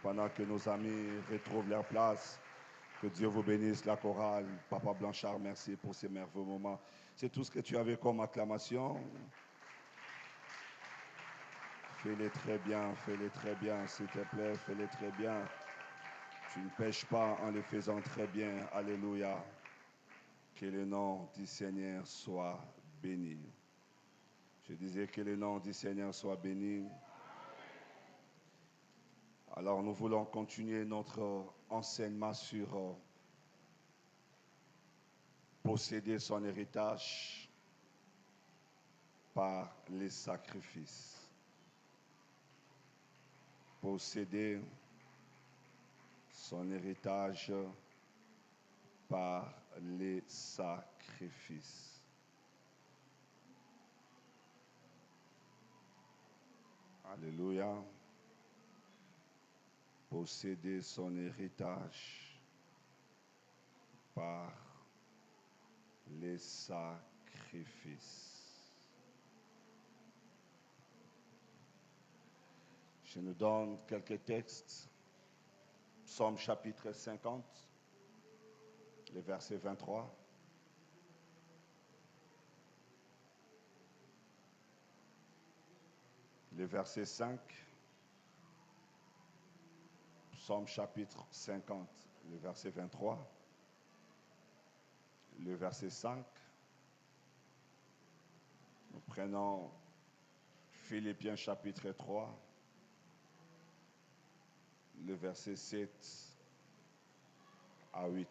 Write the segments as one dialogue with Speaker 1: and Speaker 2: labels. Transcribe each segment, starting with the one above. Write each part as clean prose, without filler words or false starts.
Speaker 1: pendant que nos amis retrouvent leur place. Que Dieu vous bénisse, la chorale. Papa Blanchard, merci pour ces merveilleux moments. C'est tout ce que tu avais comme acclamation. Fais-les très bien, s'il te plaît, fais-les très bien. Tu ne pêches pas en les faisant très bien. Alléluia. Que le nom du Seigneur soit béni. Je disais que le nom du Seigneur soit béni. Alors nous voulons continuer notre enseignement sur posséder son héritage par les sacrifices. Posséder son héritage par les sacrifices. Alléluia. Posséder son héritage par les sacrifices. Je nous donne quelques textes. Psaume chapitre 50, le verset 23. Le verset 5. Psaume chapitre 50, le verset 23. Le verset 5. Nous prenons Philippiens chapitre 3, le verset 7 à 8.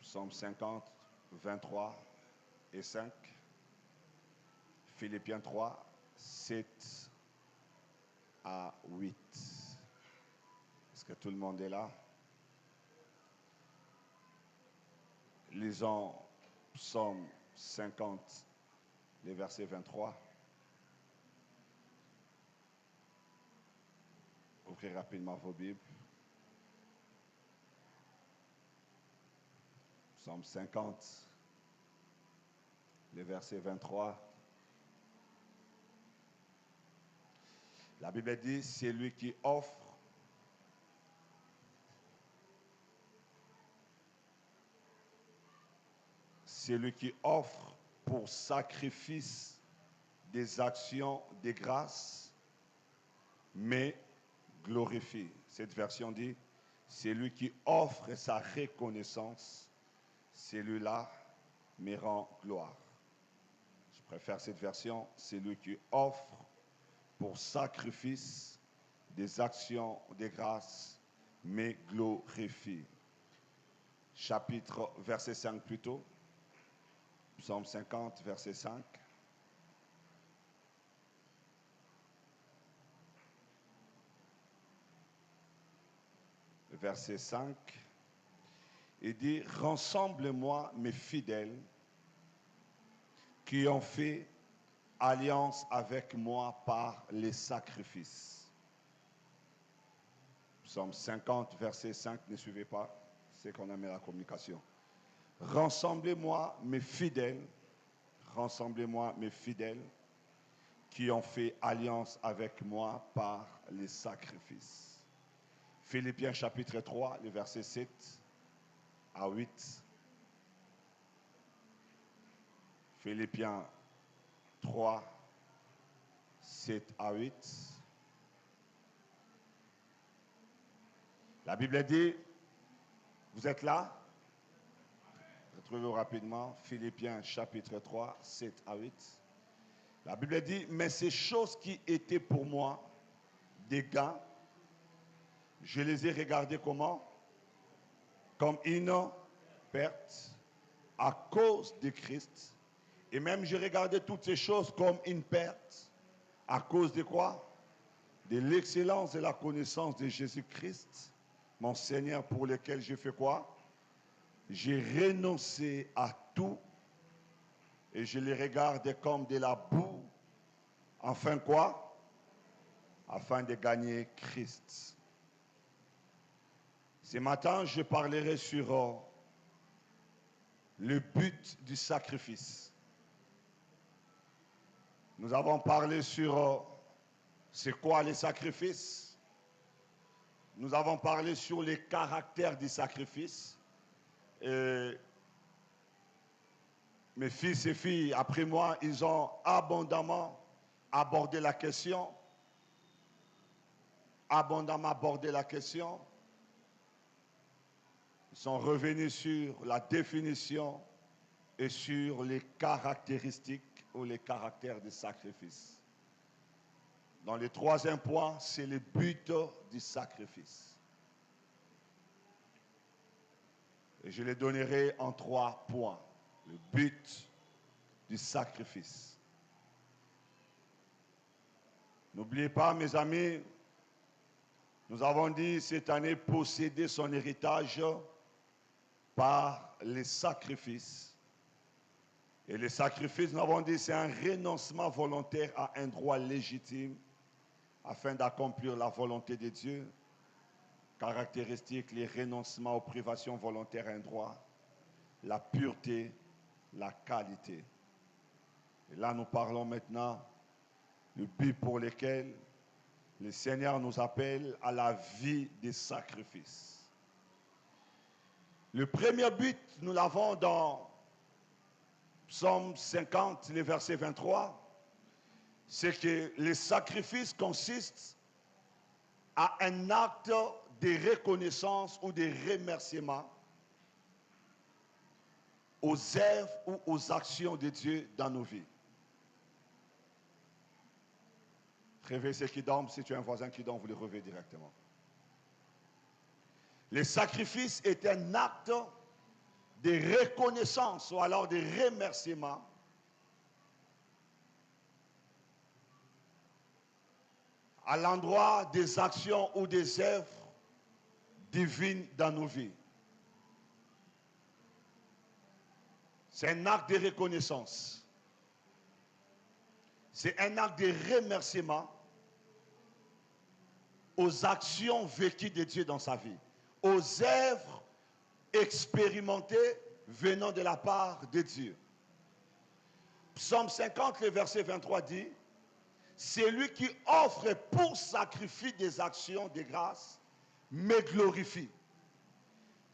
Speaker 1: Psaume 50, 23 et 5. Philippiens 3, 7 à 8. Est-ce que tout le monde est là? Lisons Psaume 50, les versets 23. Ouvrez rapidement vos Bibles. Psaume 50, le verset 23. La Bible dit, c'est lui qui offre pour sacrifice des actions de grâce, mais glorifie. Cette version dit, c'est lui qui offre sa reconnaissance, celui-là me rend gloire. Je préfère cette version, c'est lui qui offre pour sacrifice des actions de grâce, mais glorifie. Chapitre, verset 5 plutôt. Psaume 50, verset 5. Verset 5. Il dit, rassemble-moi mes fidèles qui ont fait alliance avec moi par les sacrifices. Psaume 50, verset 5, ne suivez pas, c'est qu'on a mis la communication. Rassemblez-moi mes fidèles qui ont fait alliance avec moi par les sacrifices. Philippiens chapitre 3, le verset 7 à 8. Philippiens 3, 7 à 8. La Bible dit, vous êtes là? Retrouvez-vous rapidement, Philippiens chapitre 3, 7 à 8. La Bible dit, mais ces choses qui étaient pour moi des gains, je les ai regardées comment? Comme une perte à cause de Christ. Et même j'ai regardé toutes ces choses comme une perte à cause de quoi? De l'excellence et la connaissance de Jésus-Christ, mon Seigneur, pour lequel j'ai fait quoi? J'ai renoncé à tout et je les regarde comme de la boue. Enfin quoi? Afin de gagner Christ. Ce matin, je parlerai sur le but du sacrifice. Nous avons parlé sur c'est quoi les sacrifices. Nous avons parlé sur les caractères du sacrifice. Et mes fils et filles, après moi, ils ont abondamment abordé la question. Abondamment abordé la question. Ils sont revenus sur la définition et sur les caractéristiques ou les caractères du sacrifice. Dans le troisième point, c'est le but du sacrifice. Et je les donnerai en 3 points. Le but du sacrifice. N'oubliez pas, mes amis, nous avons dit cette année posséder son héritage par les sacrifices. Et les sacrifices, nous avons dit, c'est un renoncement volontaire à un droit légitime afin d'accomplir la volonté de Dieu. Caractéristiques, les renoncements aux privations volontaires à un droit, la pureté, la qualité. Et là, nous parlons maintenant du but pour lequel le Seigneur nous appelle à la vie des sacrifices. Le premier but, nous l'avons dans Psaume 50, le verset 23, c'est que les sacrifices consistent à un acte de reconnaissance ou de remerciement aux œuvres ou aux actions de Dieu dans nos vies. Réveillez ceux qui dorment. Si tu as un voisin qui dort, vous le réveillez directement. Le sacrifice est un acte de reconnaissance ou alors de remerciement à l'endroit des actions ou des œuvres divines dans nos vies. C'est un acte de reconnaissance. C'est un acte de remerciement aux actions vécues de Dieu dans sa vie, aux œuvres expérimentées venant de la part de Dieu. Psaume 50, le verset 23 dit, « C'est lui qui offre pour sacrifice des actions de grâce, me glorifie. »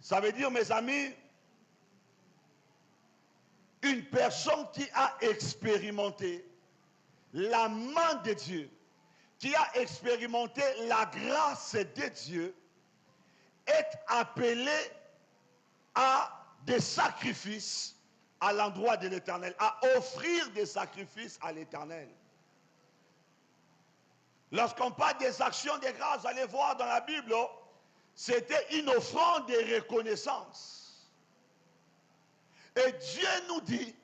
Speaker 1: Ça veut dire, mes amis, une personne qui a expérimenté la main de Dieu, qui a expérimenté la grâce de Dieu, est appelé à des sacrifices à l'endroit de l'Éternel, à offrir des sacrifices à l'Éternel. Lorsqu'on parle des actions de grâce, vous allez voir dans la Bible, c'était une offrande de reconnaissance. Et Dieu nous dit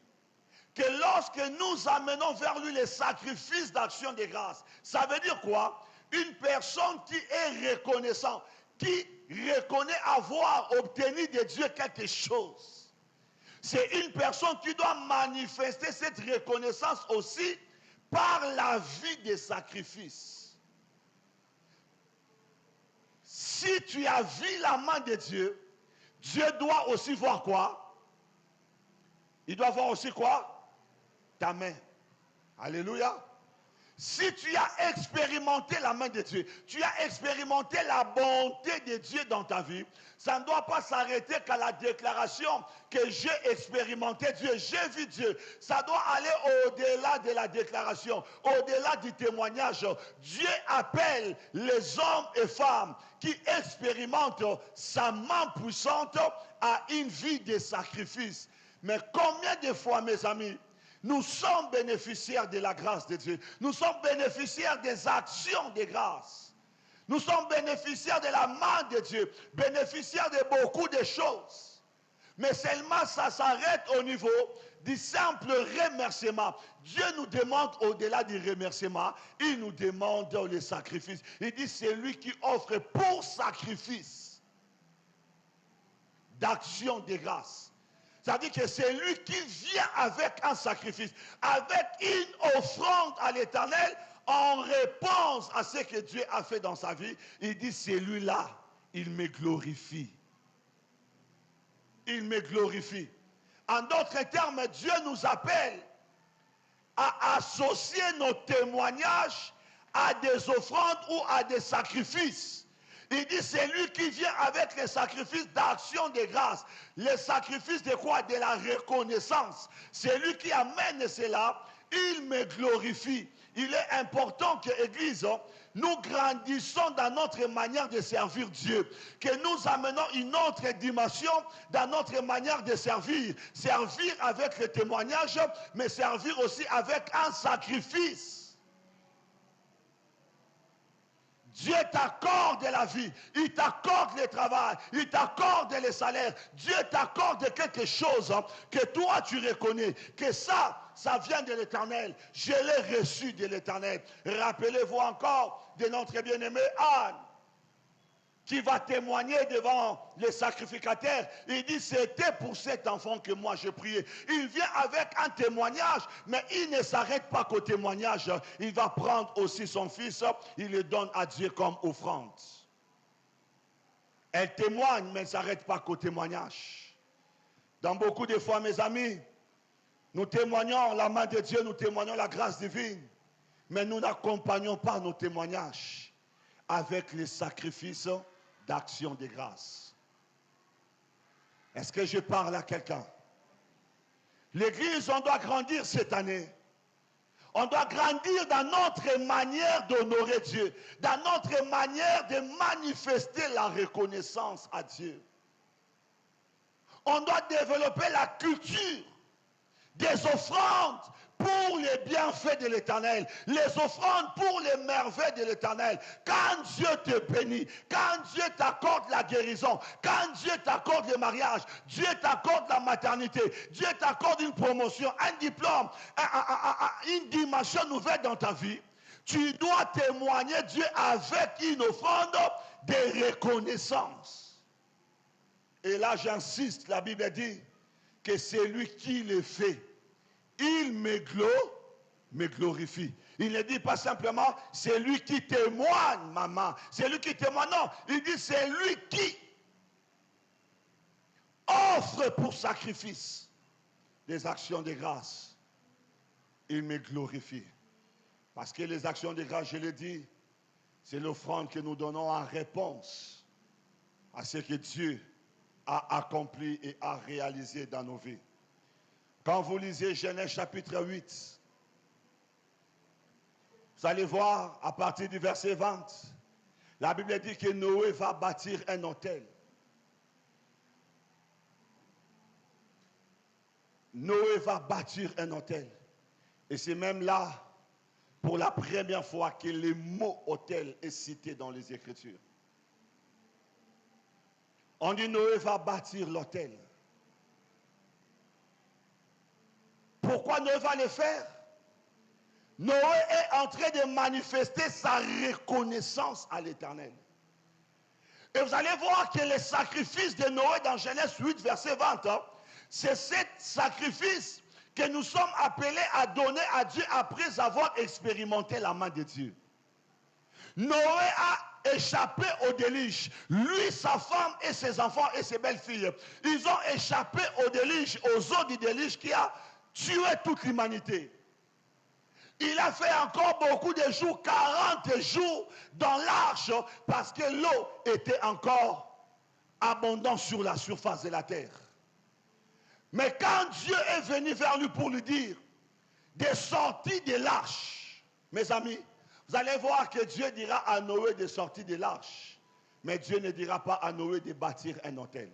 Speaker 1: que lorsque nous amenons vers lui les sacrifices d'action de grâce, ça veut dire quoi? Une personne qui est reconnaissante, qui reconnaît avoir obtenu de Dieu quelque chose. C'est une personne qui doit manifester cette reconnaissance aussi par la vie des sacrifices. Si tu as vu la main de Dieu, Dieu doit aussi voir quoi? Il doit voir aussi quoi? Ta main. Alléluia. Si tu as expérimenté la main de Dieu, tu as expérimenté la bonté de Dieu dans ta vie, ça ne doit pas s'arrêter qu'à la déclaration que j'ai expérimenté Dieu, j'ai vu Dieu. Ça doit aller au-delà de la déclaration, au-delà du témoignage. Dieu appelle les hommes et femmes qui expérimentent sa main puissante à une vie de sacrifice. Mais combien de fois, mes amis, nous sommes bénéficiaires de la grâce de Dieu. Nous sommes bénéficiaires des actions de grâce. Nous sommes bénéficiaires de la main de Dieu, bénéficiaires de beaucoup de choses. Mais seulement ça s'arrête au niveau du simple remerciement. Dieu nous demande au-delà du remerciement, il nous demande les sacrifices. Il dit c'est lui qui offre pour sacrifice d'action de grâce. Ça veut dire que c'est lui qui vient avec un sacrifice, avec une offrande à l'Éternel en réponse à ce que Dieu a fait dans sa vie. Il dit, c'est lui-là, il me glorifie. Il me glorifie. En d'autres termes, Dieu nous appelle à associer nos témoignages à des offrandes ou à des sacrifices. Il dit, c'est lui qui vient avec les sacrifices d'action de grâce. Les sacrifices de quoi? De la reconnaissance. C'est lui qui amène cela. Il me glorifie. Il est important que l'Église, nous grandissons dans notre manière de servir Dieu. Que nous amenons une autre dimension dans notre manière de servir. Servir avec le témoignage, mais servir aussi avec un sacrifice. Dieu t'accorde la vie, il t'accorde le travail, il t'accorde les salaires. Dieu t'accorde quelque chose que toi tu reconnais, que ça vient de l'Éternel. Je l'ai reçu de l'Éternel. Rappelez-vous encore de notre bien-aimé Anne, qui va témoigner devant les sacrificateurs. Il dit, c'était pour cet enfant que moi je priais. Il vient avec un témoignage, mais il ne s'arrête pas qu'au témoignage. Il va prendre aussi son fils, il le donne à Dieu comme offrande. Elle témoigne, mais elle ne s'arrête pas qu'au témoignage. Dans beaucoup de fois, mes amis, nous témoignons la main de Dieu, nous témoignons la grâce divine, mais nous n'accompagnons pas nos témoignages avec les sacrifices d'action de grâce. Est-ce que je parle à quelqu'un? L'Église, on doit grandir cette année. On doit grandir dans notre manière d'honorer Dieu, dans notre manière de manifester la reconnaissance à Dieu. On doit développer la culture des offrandes pour les bienfaits de l'Éternel, les offrandes pour les merveilles de l'Éternel. Quand Dieu te bénit, quand Dieu t'accorde la guérison, quand Dieu t'accorde le mariage, Dieu t'accorde la maternité, Dieu t'accorde une promotion, un diplôme, une dimension nouvelle dans ta vie, tu dois témoigner Dieu avec une offrande de reconnaissance. Et là, j'insiste, la Bible dit que c'est lui qui le fait. Il me glorifie. Il ne dit pas simplement, c'est lui qui témoigne, maman. C'est lui qui témoigne. Non, il dit, c'est lui qui offre pour sacrifice des actions de grâce. Il me glorifie. Parce que les actions de grâce, je l'ai dit, c'est l'offrande que nous donnons en réponse à ce que Dieu a accompli et a réalisé dans nos vies. Quand vous lisez Genèse chapitre 8, vous allez voir à partir du verset 20, la Bible dit que Noé va bâtir un autel. Noé va bâtir un autel. Et c'est même là, pour la première fois, que le mot autel est cité dans les Écritures. On dit Noé va bâtir l'autel. Pourquoi Noé va le faire? Noé est en train de manifester sa reconnaissance à l'Éternel. Et vous allez voir que le sacrifice de Noé dans Genèse 8, verset 20, c'est ce sacrifice que nous sommes appelés à donner à Dieu après avoir expérimenté la main de Dieu. Noé a échappé au déluge. Lui, sa femme et ses enfants et ses belles-filles, ils ont échappé au déluge, aux eaux du déluge qui a tué toute l'humanité. Il a fait encore beaucoup de jours, 40 jours dans l'arche, parce que l'eau était encore abondante sur la surface de la terre. Mais quand Dieu est venu vers lui pour lui dire de sortir de l'arche, mes amis, vous allez voir que Dieu dira à Noé de sortir de l'arche, mais Dieu ne dira pas à Noé de bâtir un autel.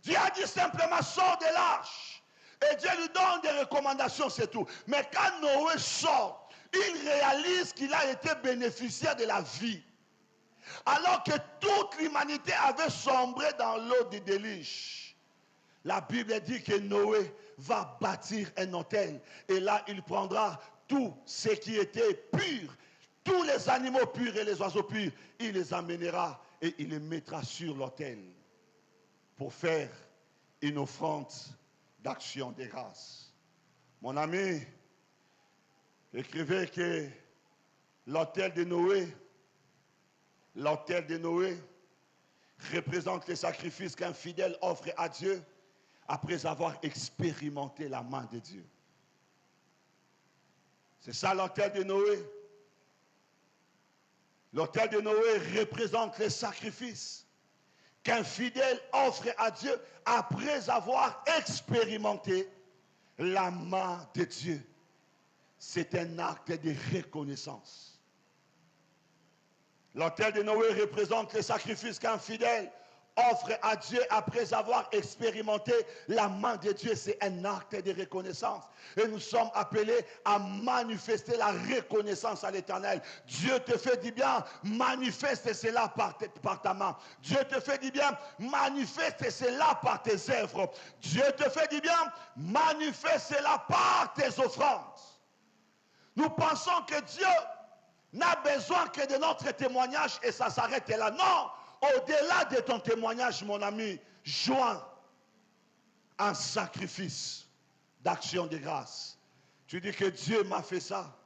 Speaker 1: Dieu a dit simplement, sors de l'arche. Et Dieu lui donne des recommandations, c'est tout. Mais quand Noé sort, il réalise qu'il a été bénéficiaire de la vie. Alors que toute l'humanité avait sombré dans l'eau du déluge. La Bible dit que Noé va bâtir un autel. Et là, il prendra tout ce qui était pur, tous les animaux purs et les oiseaux purs, il les amènera et il les mettra sur l'autel pour faire une offrande d'action de grâce. Mon ami écrivait que l'autel de Noé représente les sacrifices qu'un fidèle offre à Dieu après avoir expérimenté la main de Dieu. C'est ça l'autel de Noé. L'autel de Noé représente les sacrifices qu'un fidèle offre à Dieu après avoir expérimenté la main de Dieu. C'est un acte de reconnaissance. L'autel de Noé représente les sacrifices qu'un fidèle offre à Dieu après avoir expérimenté la main de Dieu. C'est un acte de reconnaissance. Et nous sommes appelés à manifester la reconnaissance à l'Éternel. Dieu te fait du bien, manifeste cela par ta main. Dieu te fait du bien, manifeste cela par tes œuvres. Dieu te fait du bien, manifeste cela par tes offrandes. Nous pensons que Dieu n'a besoin que de notre témoignage et ça s'arrête là. Non! Au-delà de ton témoignage, mon ami, joins un sacrifice d'action de grâce. Tu dis que Dieu m'a fait ça.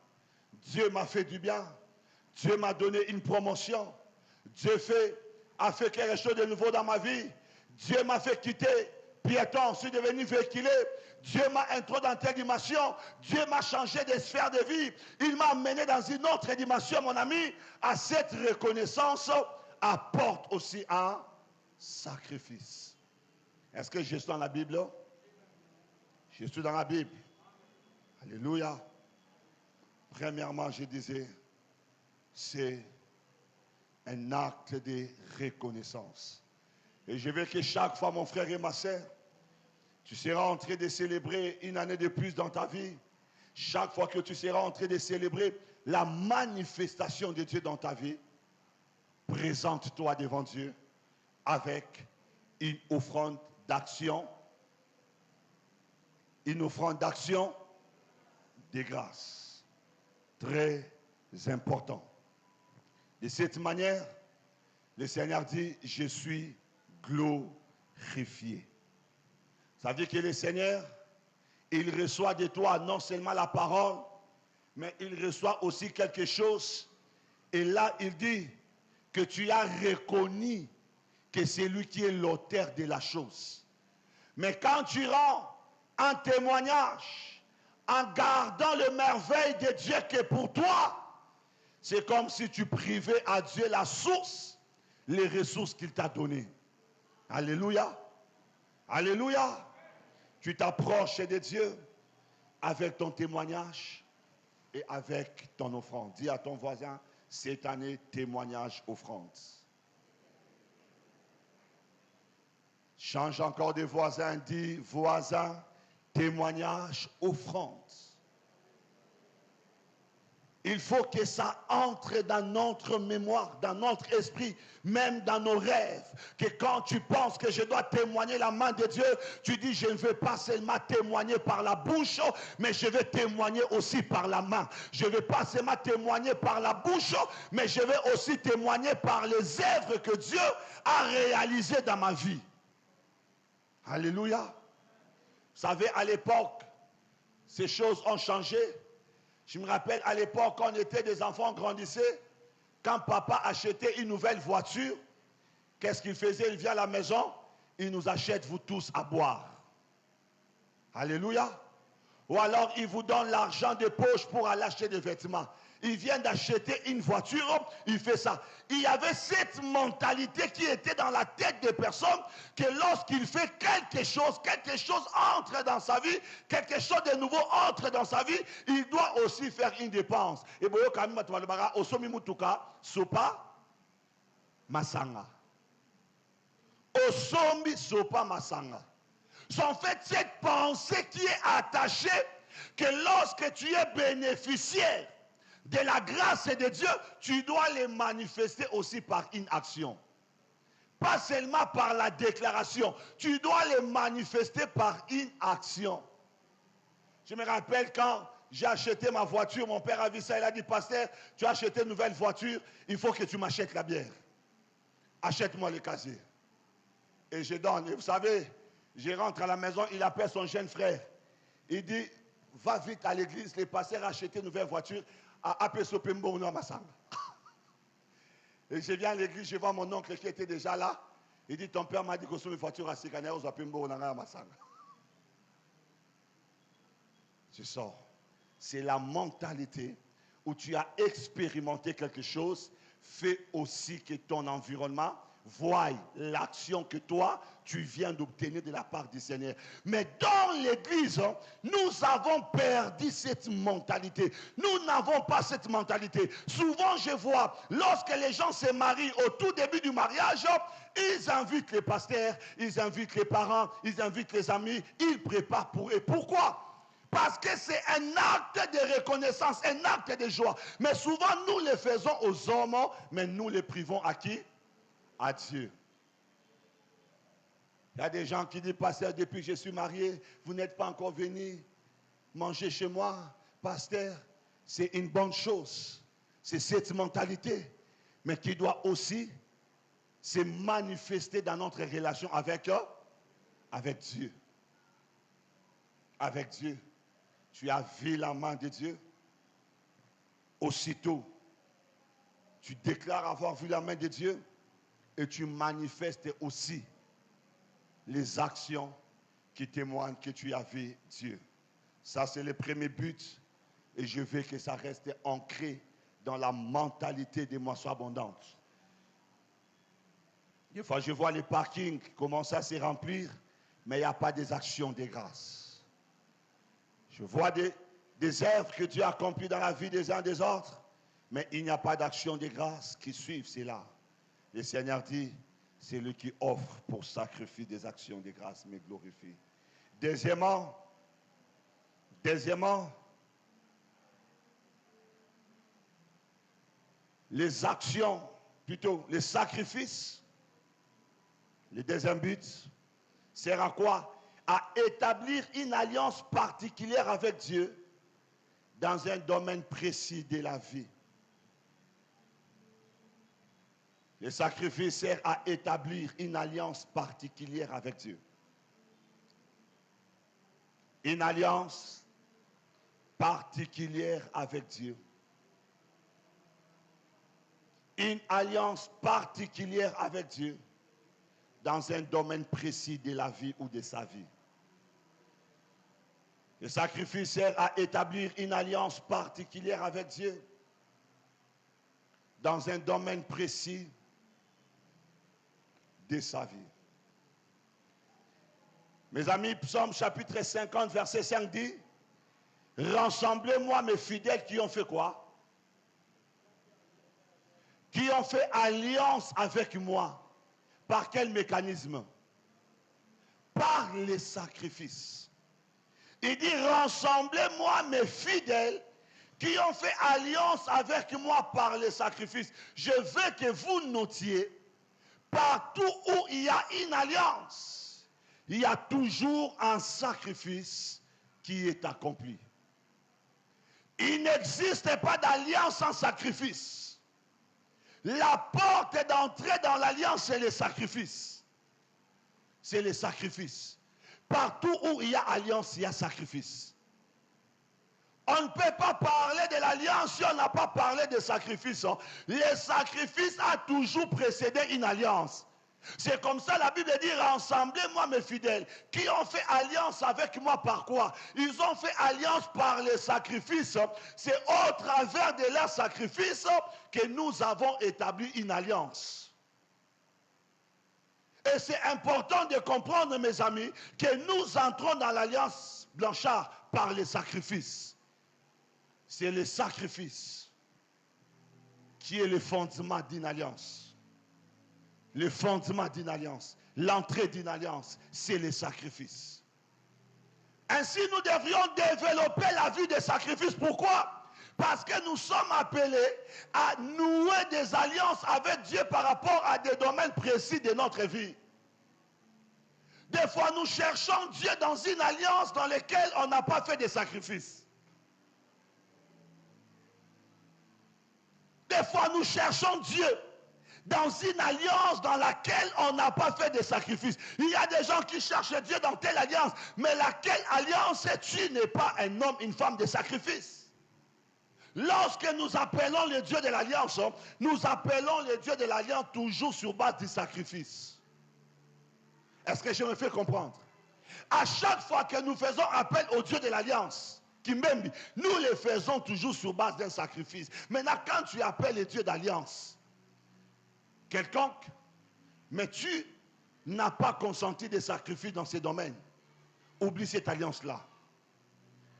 Speaker 1: Dieu m'a fait du bien. Dieu m'a donné une promotion. Dieu a fait quelque chose de nouveau dans ma vie. Dieu m'a fait quitter piéton, je suis devenu véhiculé. Dieu m'a introduit dans telle dimension. Dieu m'a changé de sphère de vie. Il m'a amené dans une autre dimension, mon ami. À cette reconnaissance, apporte aussi un sacrifice. Est-ce que je suis dans la Bible? Je suis dans la Bible. Alléluia. Premièrement, je disais, c'est un acte de reconnaissance. Et je veux que chaque fois, mon frère et ma soeur, tu seras en train de célébrer une année de plus dans ta vie. Chaque fois que tu seras en train de célébrer la manifestation de Dieu dans ta vie, présente-toi devant Dieu avec une offrande d'action. Une offrande d'action de grâce. Très important. De cette manière, le Seigneur dit, je suis glorifié. Ça veut dire que le Seigneur, il reçoit de toi non seulement la parole, mais il reçoit aussi quelque chose. Et là, il dit que tu as reconnu que c'est lui qui est l'auteur de la chose. Mais quand tu rends un témoignage en gardant le merveille de Dieu qui est pour toi, c'est comme si tu privais à Dieu la source, les ressources qu'il t'a données. Alléluia. Alléluia. Tu t'approches de Dieu avec ton témoignage et avec ton offrande. Dis à ton voisin, cette année, témoignage, offrande. Change encore de voisin, dis voisin, témoignage, offrande. Il faut que ça entre dans notre mémoire, dans notre esprit, même dans nos rêves. Que quand tu penses que je dois témoigner la main de Dieu, tu dis je ne veux pas seulement témoigner par la bouche, mais je vais témoigner aussi par la main. Je ne vais pas seulement témoigner par la bouche, mais je vais aussi témoigner par les œuvres que Dieu a réalisées dans ma vie. Alléluia. Vous savez, à l'époque, ces choses ont changé. Je me rappelle à l'époque, quand on était des enfants, on grandissait, quand papa achetait une nouvelle voiture, qu'est-ce qu'il faisait? Il vient à la maison, il nous achète vous tous à boire. Alléluia. Ou alors il vous donne l'argent de poche pour aller acheter des vêtements. Il vient d'acheter une voiture, il fait ça. Il y avait cette mentalité qui était dans la tête des personnes que lorsqu'il fait quelque chose entre dans sa vie, quelque chose de nouveau entre dans sa vie, il doit aussi faire une dépense. Et boyo kamima tumalobaka osomi mutuka sopa masanga. Osomi sopa masanga. En fait, cette pensée qui est attachée que lorsque tu es bénéficiaire de la grâce de Dieu, tu dois les manifester aussi par une action. Pas seulement par la déclaration, tu dois les manifester par une action. Je me rappelle quand j'ai acheté ma voiture, mon père a vu ça, il a dit, pasteur, tu as acheté une nouvelle voiture, il faut que tu m'achètes la bière. Achète-moi le casier. Et je donne. Et vous savez, je rentre à la maison, il appelle son jeune frère. Il dit, va vite à l'église, le pasteur a acheté une nouvelle voiture à Apesopembo ou à Massanga. Et je viens à l'église, je vois mon oncle qui était déjà là. Il dit, ton père m'a dit qu'on soit une voiture à Sikane ou à Pembo ou à Massanga. Tu sors. c'est la mentalité où tu as expérimenté quelque chose. Fais aussi que ton environnement voie l'action que toi, tu viens d'obtenir de la part du Seigneur. Mais dans l'Église, nous avons perdu cette mentalité. Nous n'avons pas cette mentalité. Souvent, je vois, lorsque les gens se marient au tout début du mariage, ils invitent les pasteurs, ils invitent les parents, ils invitent les amis, ils préparent pour eux. Pourquoi ? Parce que c'est un acte de reconnaissance, un acte de joie. Mais souvent, nous le faisons aux hommes, mais nous les privons à qui ? À Dieu. Il y a des gens qui disent, pasteur, depuis que je suis marié, vous n'êtes pas encore venu manger chez moi. Pasteur, c'est une bonne chose. C'est cette mentalité, mais qui doit aussi se manifester dans notre relation avec Dieu. Avec Dieu. Tu as vu la main de Dieu. Aussitôt, tu déclares avoir vu la main de Dieu et tu manifestes aussi les actions qui témoignent que tu as vu Dieu. Ça, c'est le premier but et je veux que ça reste ancré dans la mentalité des moissons abondantes. Des fois, je vois les parkings commencer à se remplir, mais il n'y a pas des actions de grâce. Je vois des œuvres que Dieu a accomplies dans la vie des uns des autres, mais il n'y a pas d'action de grâce qui suivent cela. Le Seigneur dit, c'est lui qui offre pour sacrifier des actions de grâce, me glorifie. Deuxièmement, les actions, plutôt les sacrifices, le deuxième but, sert à quoi ? À établir une alliance particulière avec Dieu dans un domaine précis de la vie. Le sacrifice sert à établir une alliance particulière avec Dieu. Une alliance particulière avec Dieu. Une alliance particulière avec Dieu dans un domaine précis de la vie ou de sa vie. Le sacrifice sert à établir une alliance particulière avec Dieu dans un domaine précis de sa vie. Mes amis, Psaume chapitre 50, verset 5 dit, « Rassemblez-moi mes fidèles qui ont fait quoi? Qui ont fait alliance avec moi. » Par quel mécanisme? Par les sacrifices. Il dit, rassemblez-moi mes fidèles qui ont fait alliance avec moi par les sacrifices. Je veux que vous notiez, partout où il y a une alliance, il y a toujours un sacrifice qui est accompli. Il n'existe pas d'alliance sans sacrifice. La porte d'entrée dans l'alliance, c'est le sacrifice. C'est le sacrifice. Partout où il y a alliance, il y a sacrifice. On ne peut pas parler de l'alliance si on n'a pas parlé de sacrifice. Le sacrifice a toujours précédé une alliance. C'est comme ça la Bible dit, rassemblez-moi mes fidèles, qui ont fait alliance avec moi par quoi? Ils ont fait alliance par les sacrifices. C'est au travers de leurs sacrifices que nous avons établi une alliance. Et c'est important de comprendre, mes amis, que nous entrons dans l'alliance blanchard par les sacrifices. C'est le sacrifice qui est le fondement d'une alliance. Le fondement d'une alliance, l'entrée d'une alliance, c'est le sacrifice. Ainsi, nous devrions développer la vie des sacrifices. Pourquoi? Parce que nous sommes appelés à nouer des alliances avec Dieu par rapport à des domaines précis de notre vie. Des fois, nous cherchons Dieu dans une alliance dans laquelle on n'a pas fait de sacrifices. Des fois, nous cherchons Dieu dans une alliance dans laquelle on n'a pas fait de sacrifices. Il y a des gens qui cherchent Dieu dans telle alliance, mais laquelle alliance tu n'es pas un homme, une femme de sacrifice. Lorsque nous appelons le Dieu de l'alliance, nous appelons le Dieu de l'alliance toujours sur base du sacrifice. Est-ce que je me fais comprendre? À chaque fois que nous faisons appel au Dieu de l'alliance, Kimbembi. Nous les faisons toujours sur base d'un sacrifice. Maintenant, quand tu appelles les dieux d'alliance, quelconque, mais tu n'as pas consenti des sacrifices dans ces domaines, oublie cette alliance-là.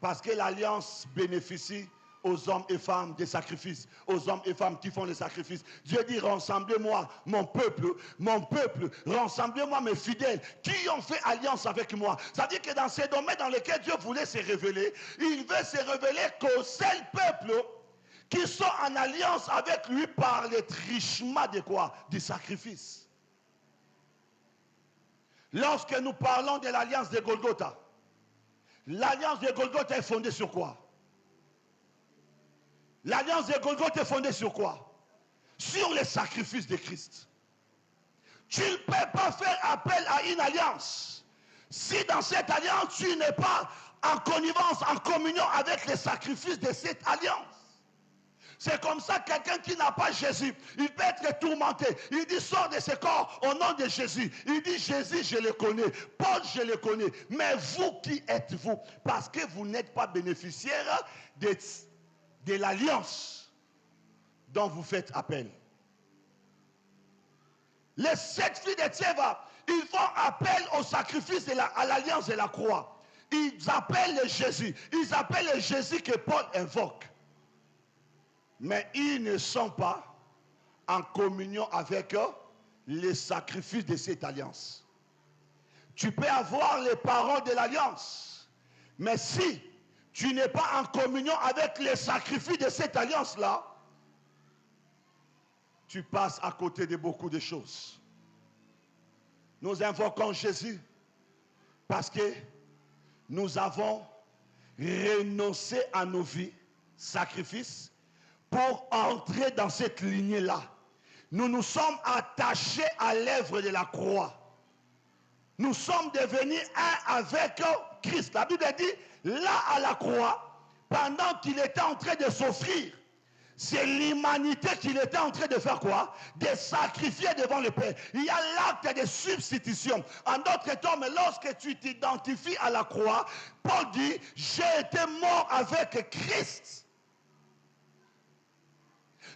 Speaker 1: Parce que l'alliance bénéficie aux hommes et femmes des sacrifices, aux hommes et femmes qui font les sacrifices. Dieu dit, rassemblez-moi mon peuple, rassemblez-moi mes fidèles qui ont fait alliance avec moi. Ça veut dire que dans ces domaines dans lesquels Dieu voulait se révéler, il veut se révéler qu'au seul peuple qui sont en alliance avec lui par le trichement de quoi? Du sacrifice. Lorsque nous parlons de l'alliance de Golgotha, l'alliance de Golgotha est fondée sur quoi? L'alliance de Golgotha est fondée sur quoi? Sur les sacrifices de Christ. Tu ne peux pas faire appel à une alliance si dans cette alliance tu n'es pas en connivence, en communion avec les sacrifices de cette alliance. C'est comme ça que quelqu'un qui n'a pas Jésus, il peut être tourmenté. Il dit, sors de ce corps au nom de Jésus. Il dit, Jésus, je le connais. Paul, je le connais. Mais vous, qui êtes-vous? Parce que vous n'êtes pas bénéficiaire de l'alliance dont vous faites appel. Les 7 filles de Tséva, ils font appel au sacrifice à l'alliance de la croix. Ils appellent le Jésus. Ils appellent le Jésus que Paul invoque. Mais ils ne sont pas en communion avec les sacrifices de cette alliance. Tu peux avoir les paroles de l'alliance, mais si tu n'es pas en communion avec les sacrifices de cette alliance-là, tu passes à côté de beaucoup de choses. Nous invoquons Jésus parce que nous avons renoncé à nos vies, sacrifices, pour entrer dans cette lignée-là. Nous nous sommes attachés à l'œuvre de la croix. Nous sommes devenus un avec Christ. La Bible dit, là à la croix, pendant qu'il était en train de s'offrir, c'est l'humanité qu'il était en train de faire quoi? De sacrifier devant le Père. Il y a l'acte de substitution. En d'autres termes, lorsque tu t'identifies à la croix, Paul dit, j'ai été mort avec Christ.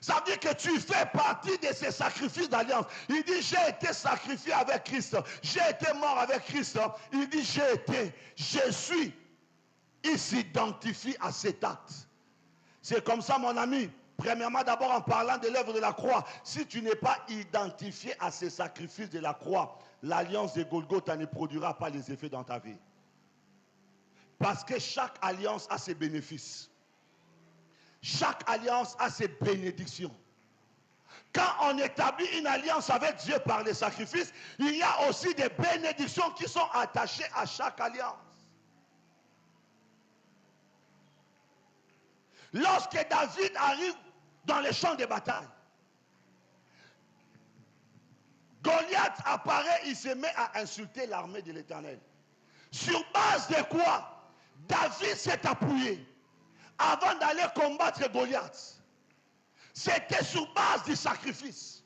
Speaker 1: Ça veut dire que tu fais partie de ces sacrifices d'alliance. Il dit, j'ai été sacrifié avec Christ. J'ai été mort avec Christ. Il dit, je suis. Il s'identifie à cet acte. C'est comme ça, mon ami. Premièrement, d'abord en parlant de l'œuvre de la croix. Si tu n'es pas identifié à ces sacrifices de la croix, l'alliance de Golgotha ne produira pas les effets dans ta vie. Parce que chaque alliance a ses bénéfices. Chaque alliance a ses bénédictions. Quand on établit une alliance avec Dieu par les sacrifices, il y a aussi des bénédictions qui sont attachées à chaque alliance. Lorsque David arrive dans les champs de bataille, Goliath apparaît, il se met à insulter l'armée de l'Éternel. Sur base de quoi David s'est appuyé avant d'aller combattre Goliath? C'était sur base du sacrifice.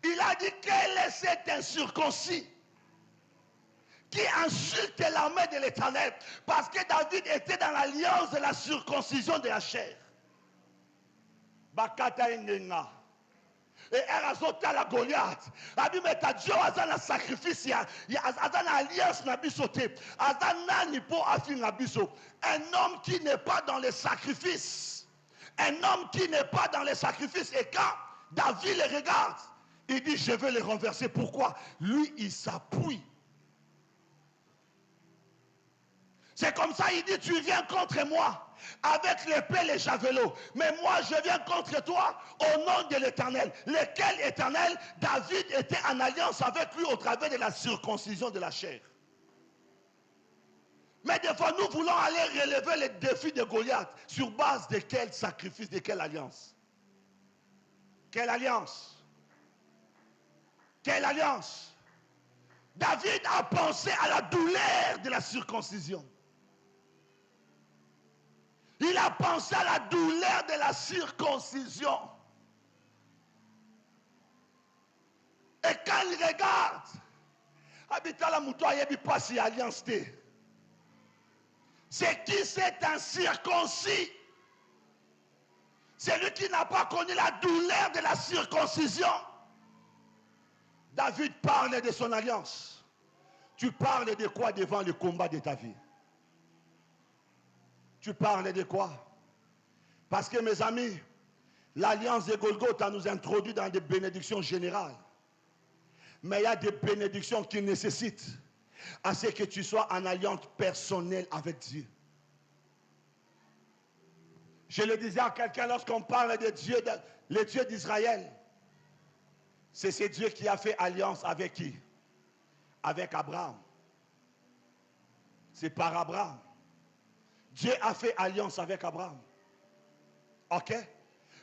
Speaker 1: Il a dit, quel est cet incirconcis qui insulte l'armée de l'Éternel? Parce que David était dans l'alliance de la circoncision de la chair. Bakata Indenga. Et Erazota la Goliath. Abi meta Dieu aza na sacrifice ya aza na alliance na biso te. Aza nani po afi na biso. Un homme qui n'est pas dans les sacrifices. Un homme qui n'est pas dans les sacrifices. Et quand David les regarde, il dit, je vais les renverser. Pourquoi? Lui, il s'appuie. C'est comme ça, il dit, tu viens contre moi avec l'épée et les javelots. Mais moi, je viens contre toi au nom de l'Éternel. Lequel Éternel? David était en alliance avec lui au travers de la circoncision de la chair. Mais des fois, nous voulons aller relever les défis de Goliath sur base de quel sacrifice, de quelle alliance? Quelle alliance? Quelle alliance? David a pensé à la douleur de la circoncision. Il a pensé à la douleur de la circoncision. Et quand il regarde, habitala muto ayebi pasi alliance te. C'est qui c'est un circoncis? C'est lui qui n'a pas connu la douleur de la circoncision. David parle de son alliance. Tu parles de quoi devant le combat de ta vie? Tu parles de quoi? Parce que mes amis, l'alliance de Golgotha nous introduit dans des bénédictions générales. Mais il y a des bénédictions qui nécessitent à ce que tu sois en alliance personnelle avec Dieu. Je le disais à quelqu'un lorsqu'on parle de Dieu, le Dieu d'Israël. C'est ce Dieu qui a fait alliance avec qui? Avec Abraham. C'est par Abraham. Dieu a fait alliance avec Abraham. Ok?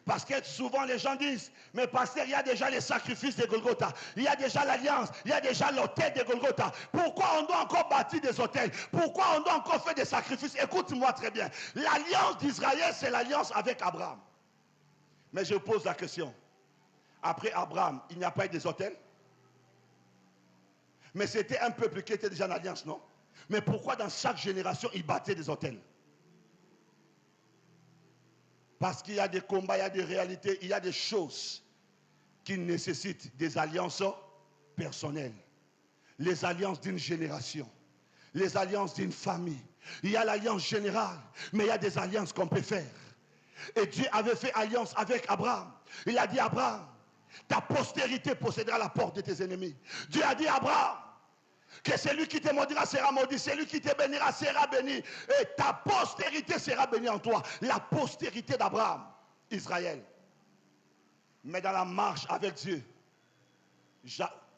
Speaker 1: Parce que souvent les gens disent, mais pasteur, il y a déjà les sacrifices de Golgotha, il y a déjà l'alliance, il y a déjà l'autel de Golgotha. Pourquoi on doit encore bâtir des autels? Pourquoi on doit encore faire des sacrifices? Écoute-moi très bien. L'alliance d'Israël, c'est l'alliance avec Abraham. Mais je vous pose la question. Après Abraham, il n'y a pas eu des autels? Mais c'était un peuple qui était déjà en alliance, non? Mais pourquoi dans chaque génération, il battait des autels? Parce qu'il y a des combats, il y a des réalités, il y a des choses qui nécessitent des alliances personnelles. Les alliances d'une génération, les alliances d'une famille. Il y a l'alliance générale, mais il y a des alliances qu'on peut faire. Et Dieu avait fait alliance avec Abraham. Il a dit à Abraham, ta postérité possédera la porte de tes ennemis. Dieu a dit à Abraham, que celui qui te maudira sera maudit, celui qui te bénira sera béni, et ta postérité sera bénie en toi. La postérité d'Abraham, Israël. Mais dans la marche avec Dieu,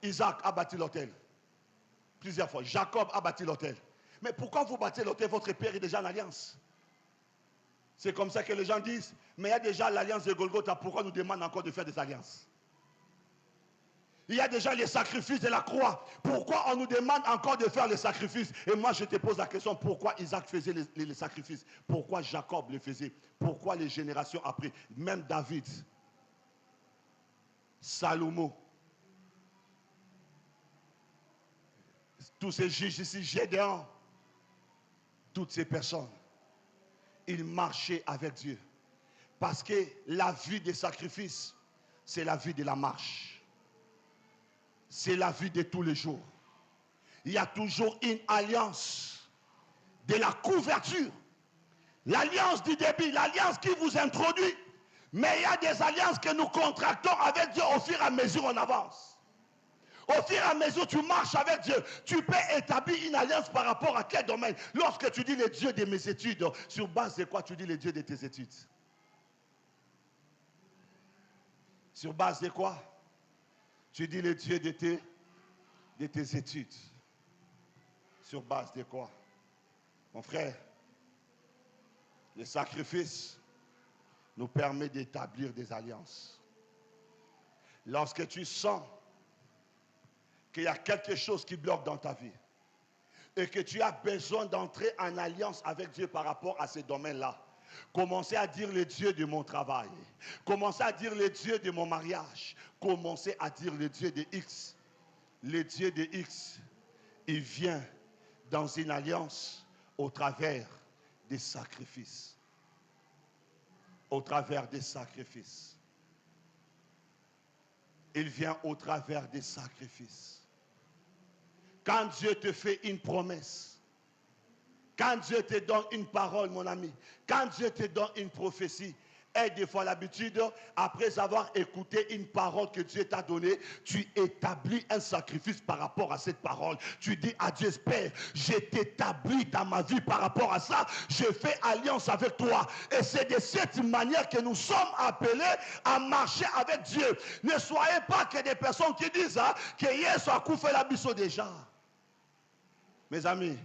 Speaker 1: Isaac a bâti l'autel. Plusieurs fois. Jacob a bâti l'autel. Mais pourquoi vous bâtissez l'autel? Votre père est déjà en alliance. C'est comme ça que les gens disent, mais il y a déjà l'alliance de Golgotha, pourquoi nous demande encore de faire des alliances? Il y a déjà les sacrifices de la croix. Pourquoi on nous demande encore de faire les sacrifices? Et moi, je te pose la question, pourquoi Isaac faisait les sacrifices? Pourquoi Jacob les faisait? Pourquoi les générations après? Même David, Salomon, tous ces juges ici, Gédéon, toutes ces personnes, ils marchaient avec Dieu. Parce que la vie des sacrifices, c'est la vie de la marche. C'est la vie de tous les jours. Il y a toujours une alliance de la couverture. L'alliance du début, l'alliance qui vous introduit. Mais il y a des alliances que nous contractons avec Dieu au fur et à mesure on avance. Au fur et à mesure tu marches avec Dieu, tu peux établir une alliance par rapport à quel domaine? Lorsque tu dis le Dieu de mes études, sur base de quoi tu dis le Dieu de tes études? Sur base de quoi? Tu dis le Dieu de tes études. Sur base de quoi? Mon frère, le sacrifice nous permet d'établir des alliances. Lorsque tu sens qu'il y a quelque chose qui bloque dans ta vie et que tu as besoin d'entrer en alliance avec Dieu par rapport à ce domaine-là, commencez à dire le Dieu de mon travail. Commencez à dire le Dieu de mon mariage. Commencez à dire le Dieu de X. Le Dieu de X, il vient dans une alliance au travers des sacrifices. Au travers des sacrifices. Il vient au travers des sacrifices. Quand Dieu te fait une promesse, quand Dieu te donne une parole, mon ami, quand Dieu te donne une prophétie, et des fois l'habitude, après avoir écouté une parole que Dieu t'a donnée, tu établis un sacrifice par rapport à cette parole. Tu dis à Dieu, Père, je t'établis dans ma vie par rapport à ça, je fais alliance avec toi. Et c'est de cette manière que nous sommes appelés à marcher avec Dieu. Ne soyez pas que des personnes qui disent que hier soit fait la biseau déjà. Mes amis,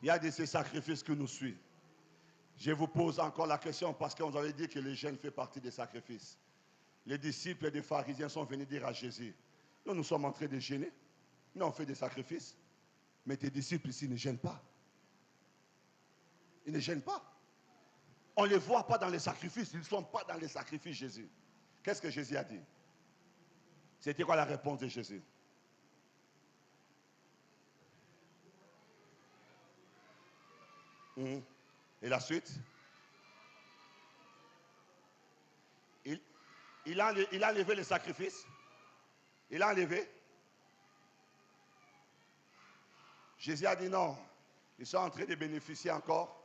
Speaker 1: il y a de ces sacrifices que nous suivons. Je vous pose encore la question parce qu'on avait dit que le jeûne fait partie des sacrifices. Les disciples des pharisiens sont venus dire à Jésus, nous sommes en train de jeûner, nous on fait des sacrifices, mais tes disciples ici ne gênent pas. Ils ne gênent pas. On ne les voit pas dans les sacrifices, ils ne sont pas dans les sacrifices Jésus. Qu'est-ce que Jésus a dit? C'était quoi la réponse de Jésus? Mhm. Et la suite? Il a enlevé les sacrifices. Il a enlevé. Jésus a dit non. Ils sont en train de bénéficier encore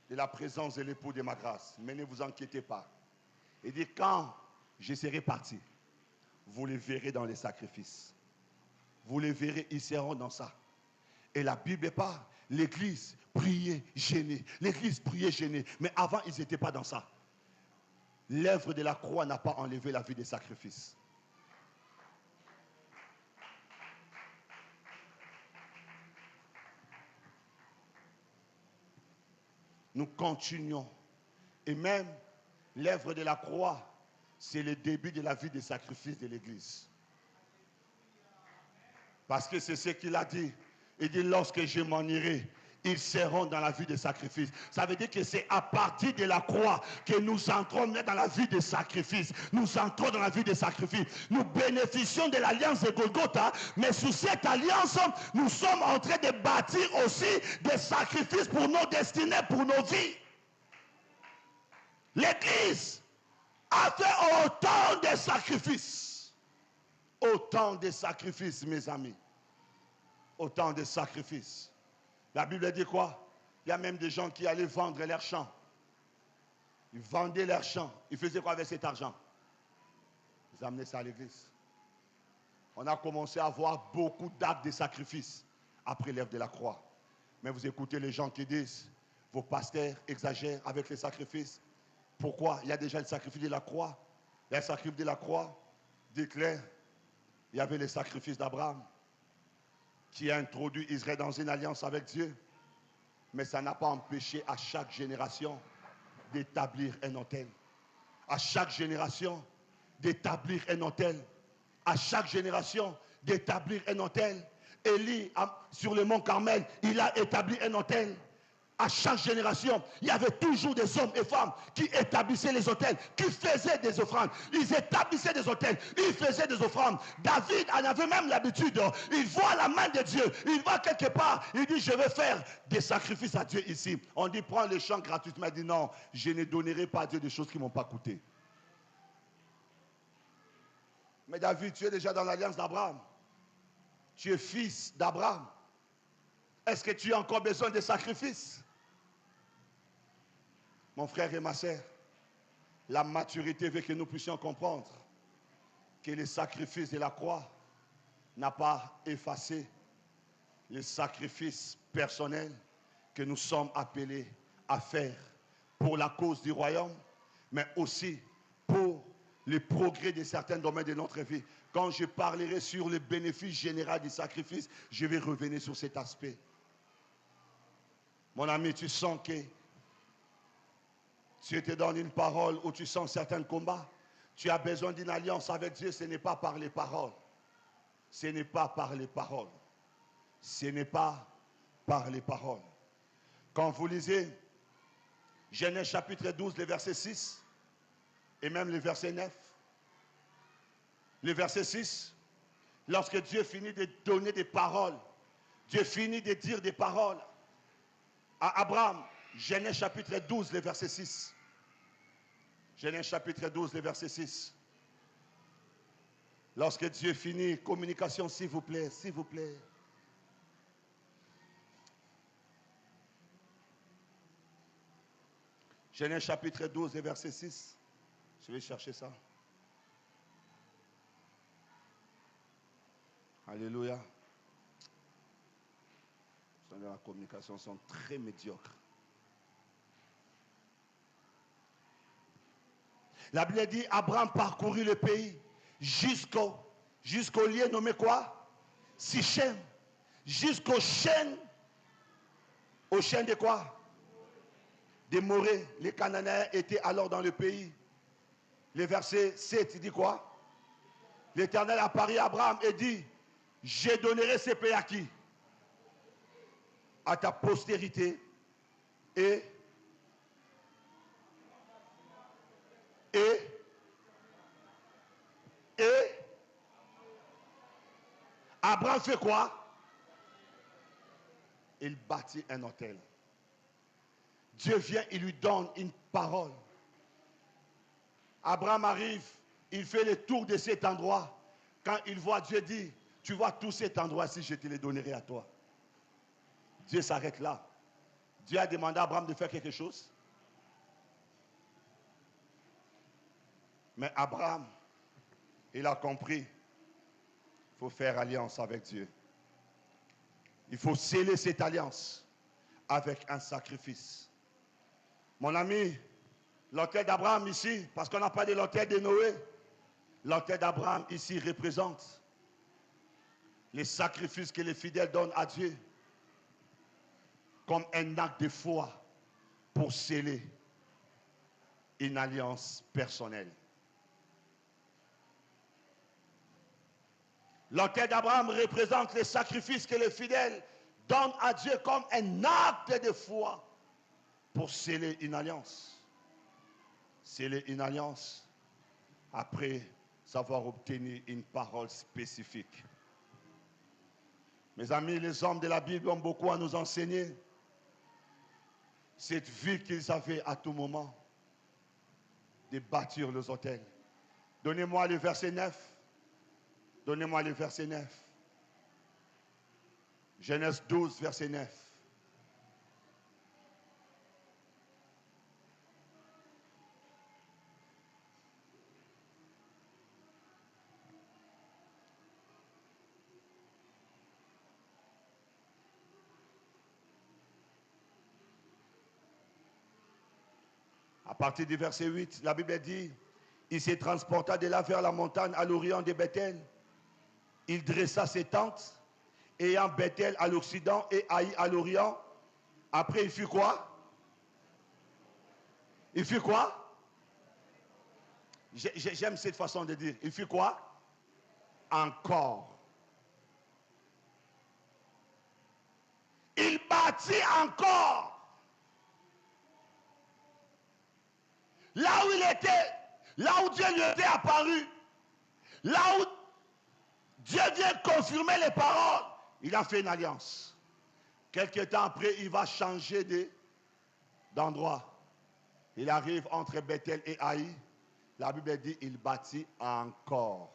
Speaker 1: de la présence de l'époux de ma grâce. Mais ne vous inquiétez pas. Il dit quand je serai parti, vous les verrez dans les sacrifices. Vous les verrez, ils seront dans ça. Et la Bible parle, l'église priait, gênée. L'église priait, gênée. Mais avant, ils n'étaient pas dans ça. L'œuvre de la croix n'a pas enlevé la vie des sacrifices. Nous continuons. Et même l'œuvre de la croix, c'est le début de la vie des sacrifices de l'église. Parce que c'est ce qu'il a dit. Il dit, lorsque je m'en irai, ils seront dans la vie des sacrifices. Ça veut dire que c'est à partir de la croix que nous entrons dans la vie des sacrifices. Nous entrons dans la vie des sacrifices. Nous bénéficions de l'alliance de Golgotha, mais sous cette alliance, nous sommes en train de bâtir aussi des sacrifices pour nos destinées, pour nos vies. L'Église a fait autant de sacrifices. Autant de sacrifices, mes amis. Autant de sacrifices. La Bible dit quoi? Il y a même des gens qui allaient vendre leurs champs. Ils vendaient leurs champs. Ils faisaient quoi avec cet argent? Ils amenaient ça à l'église. On a commencé à voir beaucoup d'actes de sacrifices après l'œuvre de la croix. Mais vous écoutez les gens qui disent, vos pasteurs exagèrent avec les sacrifices. Pourquoi? Il y a déjà le sacrifice de la croix. Le sacrifice de la croix déclare, il y avait le sacrifice d'Abraham, qui a introduit Israël dans une alliance avec Dieu. Mais ça n'a pas empêché à chaque génération d'établir un autel. À chaque génération d'établir un autel. À chaque génération d'établir un autel. Élie, sur le mont Carmel, il a établi un autel. À chaque génération, il y avait toujours des hommes et femmes qui établissaient les autels, qui faisaient des offrandes. Ils établissaient des autels, ils faisaient des offrandes. David en avait même l'habitude. Il voit la main de Dieu, il va quelque part, il dit, je vais faire des sacrifices à Dieu ici. On dit, prends les champs gratuitement. Il dit, non, je ne donnerai pas à Dieu des choses qui ne m'ont pas coûté. Mais David, tu es déjà dans l'alliance d'Abraham. Tu es fils d'Abraham. Est-ce que tu as encore besoin de sacrifices? Mon frère et ma sœur, la maturité veut que nous puissions comprendre que le sacrifice de la croix n'a pas effacé les sacrifices personnels que nous sommes appelés à faire pour la cause du royaume, mais aussi pour le progrès de certains domaines de notre vie. Quand je parlerai sur le bénéfice général du sacrifice, je vais revenir sur cet aspect. Mon ami, tu sens que tu te donnes une parole où tu sens certains combats. Tu as besoin d'une alliance avec Dieu. Ce n'est pas par les paroles. Ce n'est pas par les paroles. Ce n'est pas par les paroles. Quand vous lisez Genèse chapitre 12, le verset 6, et même le verset 9, le verset 6, lorsque Dieu finit de donner des paroles, Dieu finit de dire des paroles à Abraham, Genèse chapitre 12, le verset 6. Genèse chapitre 12, le verset 6. Lorsque Dieu finit, communication, s'il vous plaît, s'il vous plaît. Genèse chapitre 12, le verset 6. Je vais chercher ça. Alléluia. La communication sont très médiocres. La Bible dit, Abraham parcourut le pays jusqu'au lieu nommé quoi? Sichem. Jusqu'au chêne. Au chêne de quoi? Des Morées. Les Cananéens étaient alors dans le pays. Le verset 7, il dit quoi? L'Éternel apparut à Abraham et dit, je donnerai ce pays à qui? À ta postérité. Et Abraham fait quoi? Il bâtit un autel. Dieu vient, il lui donne une parole. Abraham arrive, il fait le tour de cet endroit. Quand il voit Dieu dit, tu vois tout cet endroit-ci, je te le donnerai à toi. Dieu s'arrête là. Dieu a demandé à Abraham de faire quelque chose. Mais Abraham, il a compris. Il faut faire alliance avec Dieu. Il faut sceller cette alliance avec un sacrifice. Mon ami, l'autel d'Abraham ici, parce qu'on n'a pas de l'autel de Noé, l'autel d'Abraham ici représente les sacrifices que les fidèles donnent à Dieu comme un acte de foi pour sceller une alliance personnelle. L'autel d'Abraham représente les sacrifices que les fidèles donnent à Dieu comme un acte de foi pour sceller une alliance. Sceller une alliance après savoir obtenir une parole spécifique. Mes amis, les hommes de la Bible ont beaucoup à nous enseigner. Cette vie qu'ils avaient à tout moment de bâtir les autels. Donnez-moi le verset 9. Donnez-moi le verset 9. Genèse 12, verset 9. À partir du verset 8, la Bible dit, il se transporta de là vers la montagne à l'orient de Bethel. Il dressa ses tentes, ayant Bethel à l'occident et Haï à l'orient. Après, il fit quoi? Il fit quoi? J'aime cette façon de dire. Il fit quoi? Encore. Il bâtit encore. Là où il était, là où Dieu lui était apparu, là où Dieu vient confirmer les paroles, il a fait une alliance. Quelque temps après, il va changer d'endroit. Il arrive entre Bethel et Haï. La Bible dit il bâtit encore.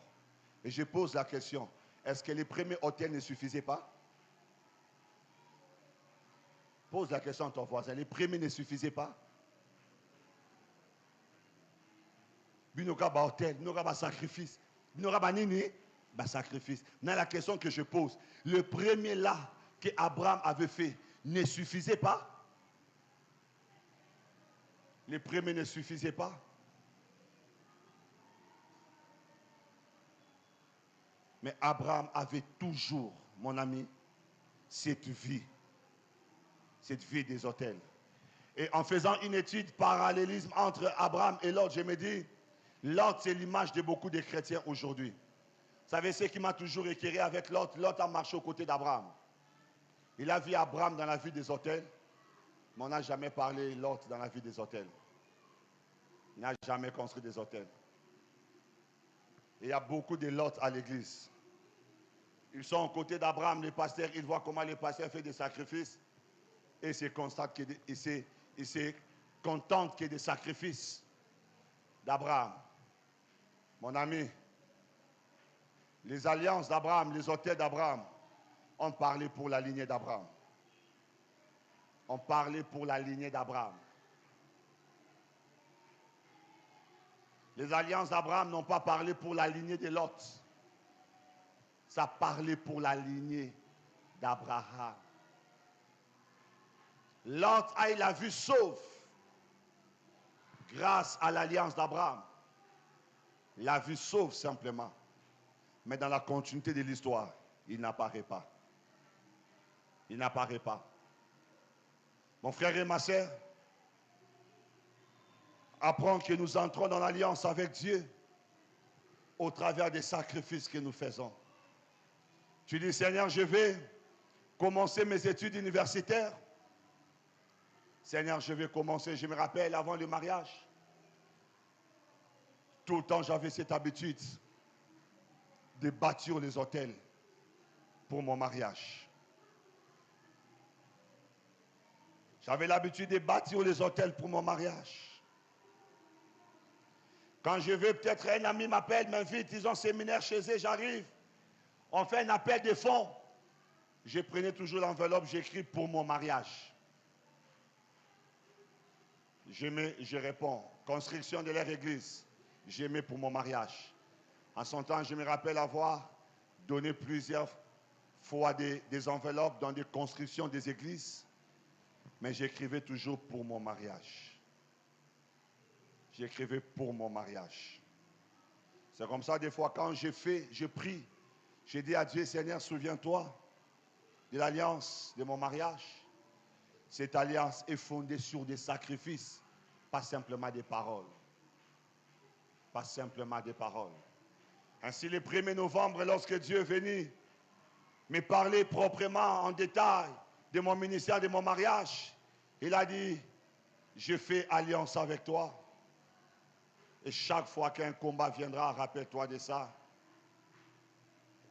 Speaker 1: Et je pose la question, est-ce que les premiers hôtels ne suffisaient pas? Pose la question à ton voisin, les premiers ne suffisaient pas? Il n'y aura pas hôtel, il n'y aura pas sacrifice, il n'y aura pas nini, sacrifice. Mais la question que je pose, le premier là que Abraham avait fait ne suffisait pas? Les premiers ne suffisaient pas? Mais Abraham avait toujours, mon ami, cette vie des hôtels. Et en faisant une étude parallélisme entre Abraham et Lot, je me dis, Lot, c'est l'image de beaucoup de chrétiens aujourd'hui. Vous savez ce qui m'a toujours éclairé avec Lot? Lot a marché aux côtés d'Abraham. Il a vu Abraham dans la vie des hôtels, mais on n'a jamais parlé Lot dans la vie des hôtels. Il n'a jamais construit des hôtels. Et il y a beaucoup de Lot à l'église. Ils sont aux côtés d'Abraham, les pasteurs, ils voient comment les pasteurs font des sacrifices. Et ils se contentent qu'il y ait des sacrifices d'Abraham. Mon ami, les alliances d'Abraham, les hôtels d'Abraham, ont parlé pour la lignée d'Abraham. On parlait pour la lignée d'Abraham. Les alliances d'Abraham n'ont pas parlé pour la lignée de Lot. Ça parlait pour la lignée d'Abraham. Lot a eu la vue sauve grâce à l'alliance d'Abraham. La vue sauve simplement. Mais dans la continuité de l'histoire, il n'apparaît pas. Il n'apparaît pas. Mon frère et ma sœur, apprends que nous entrons dans l'alliance avec Dieu au travers des sacrifices que nous faisons. Tu dis, Seigneur, je vais commencer mes études universitaires. Seigneur, je vais commencer. Je me rappelle avant le mariage. Tout le temps, j'avais cette habitude de bâtir les hôtels. pour mon mariage. J'avais l'habitude de bâtir les hôtels pour mon mariage. Quand je veux, peut-être un ami m'appelle, m'invite, ils ont un séminaire chez eux, j'arrive. On fait un appel de fonds. Je prenais toujours l'enveloppe, j'écris pour mon mariage. Je réponds, construction de leur église. Je mets pour mon mariage. En son temps, je me rappelle avoir donné plusieurs fois des enveloppes dans des constructions des églises. Mais j'écrivais toujours pour mon mariage. J'écrivais pour mon mariage. C'est comme ça, des fois, quand je prie, je dis à Dieu, Seigneur, souviens-toi de l'alliance de mon mariage. Cette alliance est fondée sur des sacrifices, pas simplement des paroles. Pas simplement des paroles. Ainsi, le 1er novembre, lorsque Dieu est venu me parler proprement, en détail, de mon ministère, de mon mariage, il a dit, je fais alliance avec toi. Et chaque fois qu'un combat viendra, rappelle-toi de ça.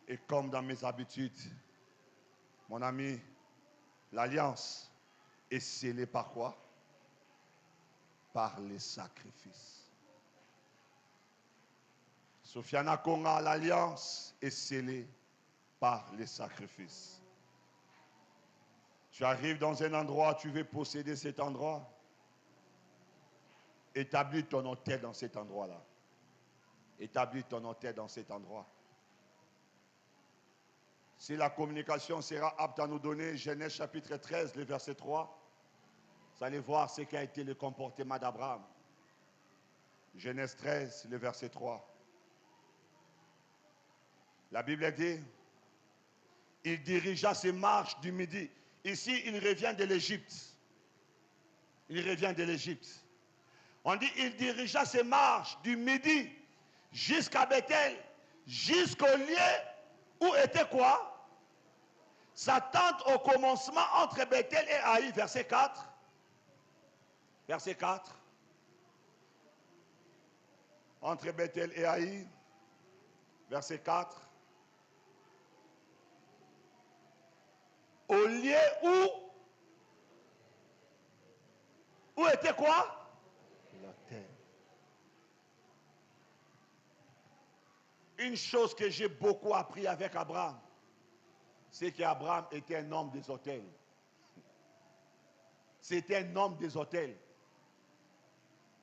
Speaker 1: Et comme dans mes habitudes, mon ami, l'alliance est scellée par quoi? Par les sacrifices. Sofiana Konga, l'alliance est scellée par les sacrifices. Tu arrives dans un endroit, tu veux posséder cet endroit. Établis ton hôtel dans cet endroit-là. Établis ton hôtel dans cet endroit. Si la communication sera apte à nous donner Genèse chapitre 13, le verset 3, vous allez voir ce qu'a été le comportement d'Abraham. Genèse 13, le verset 3. La Bible dit, il dirigea ses marches du midi. Ici, il revient de l'Égypte. Il revient de l'Égypte. On dit, il dirigea ses marches du midi jusqu'à Bethel, jusqu'au lieu où était quoi? Sa tente au commencement entre Bethel et Haï, verset 4. Verset 4. Entre Bethel et Haï, verset 4. Au lieu où était quoi? L'autel. Une chose que j'ai beaucoup appris avec Abraham, c'est qu'Abraham était un homme des hôtels. C'était un homme des hôtels.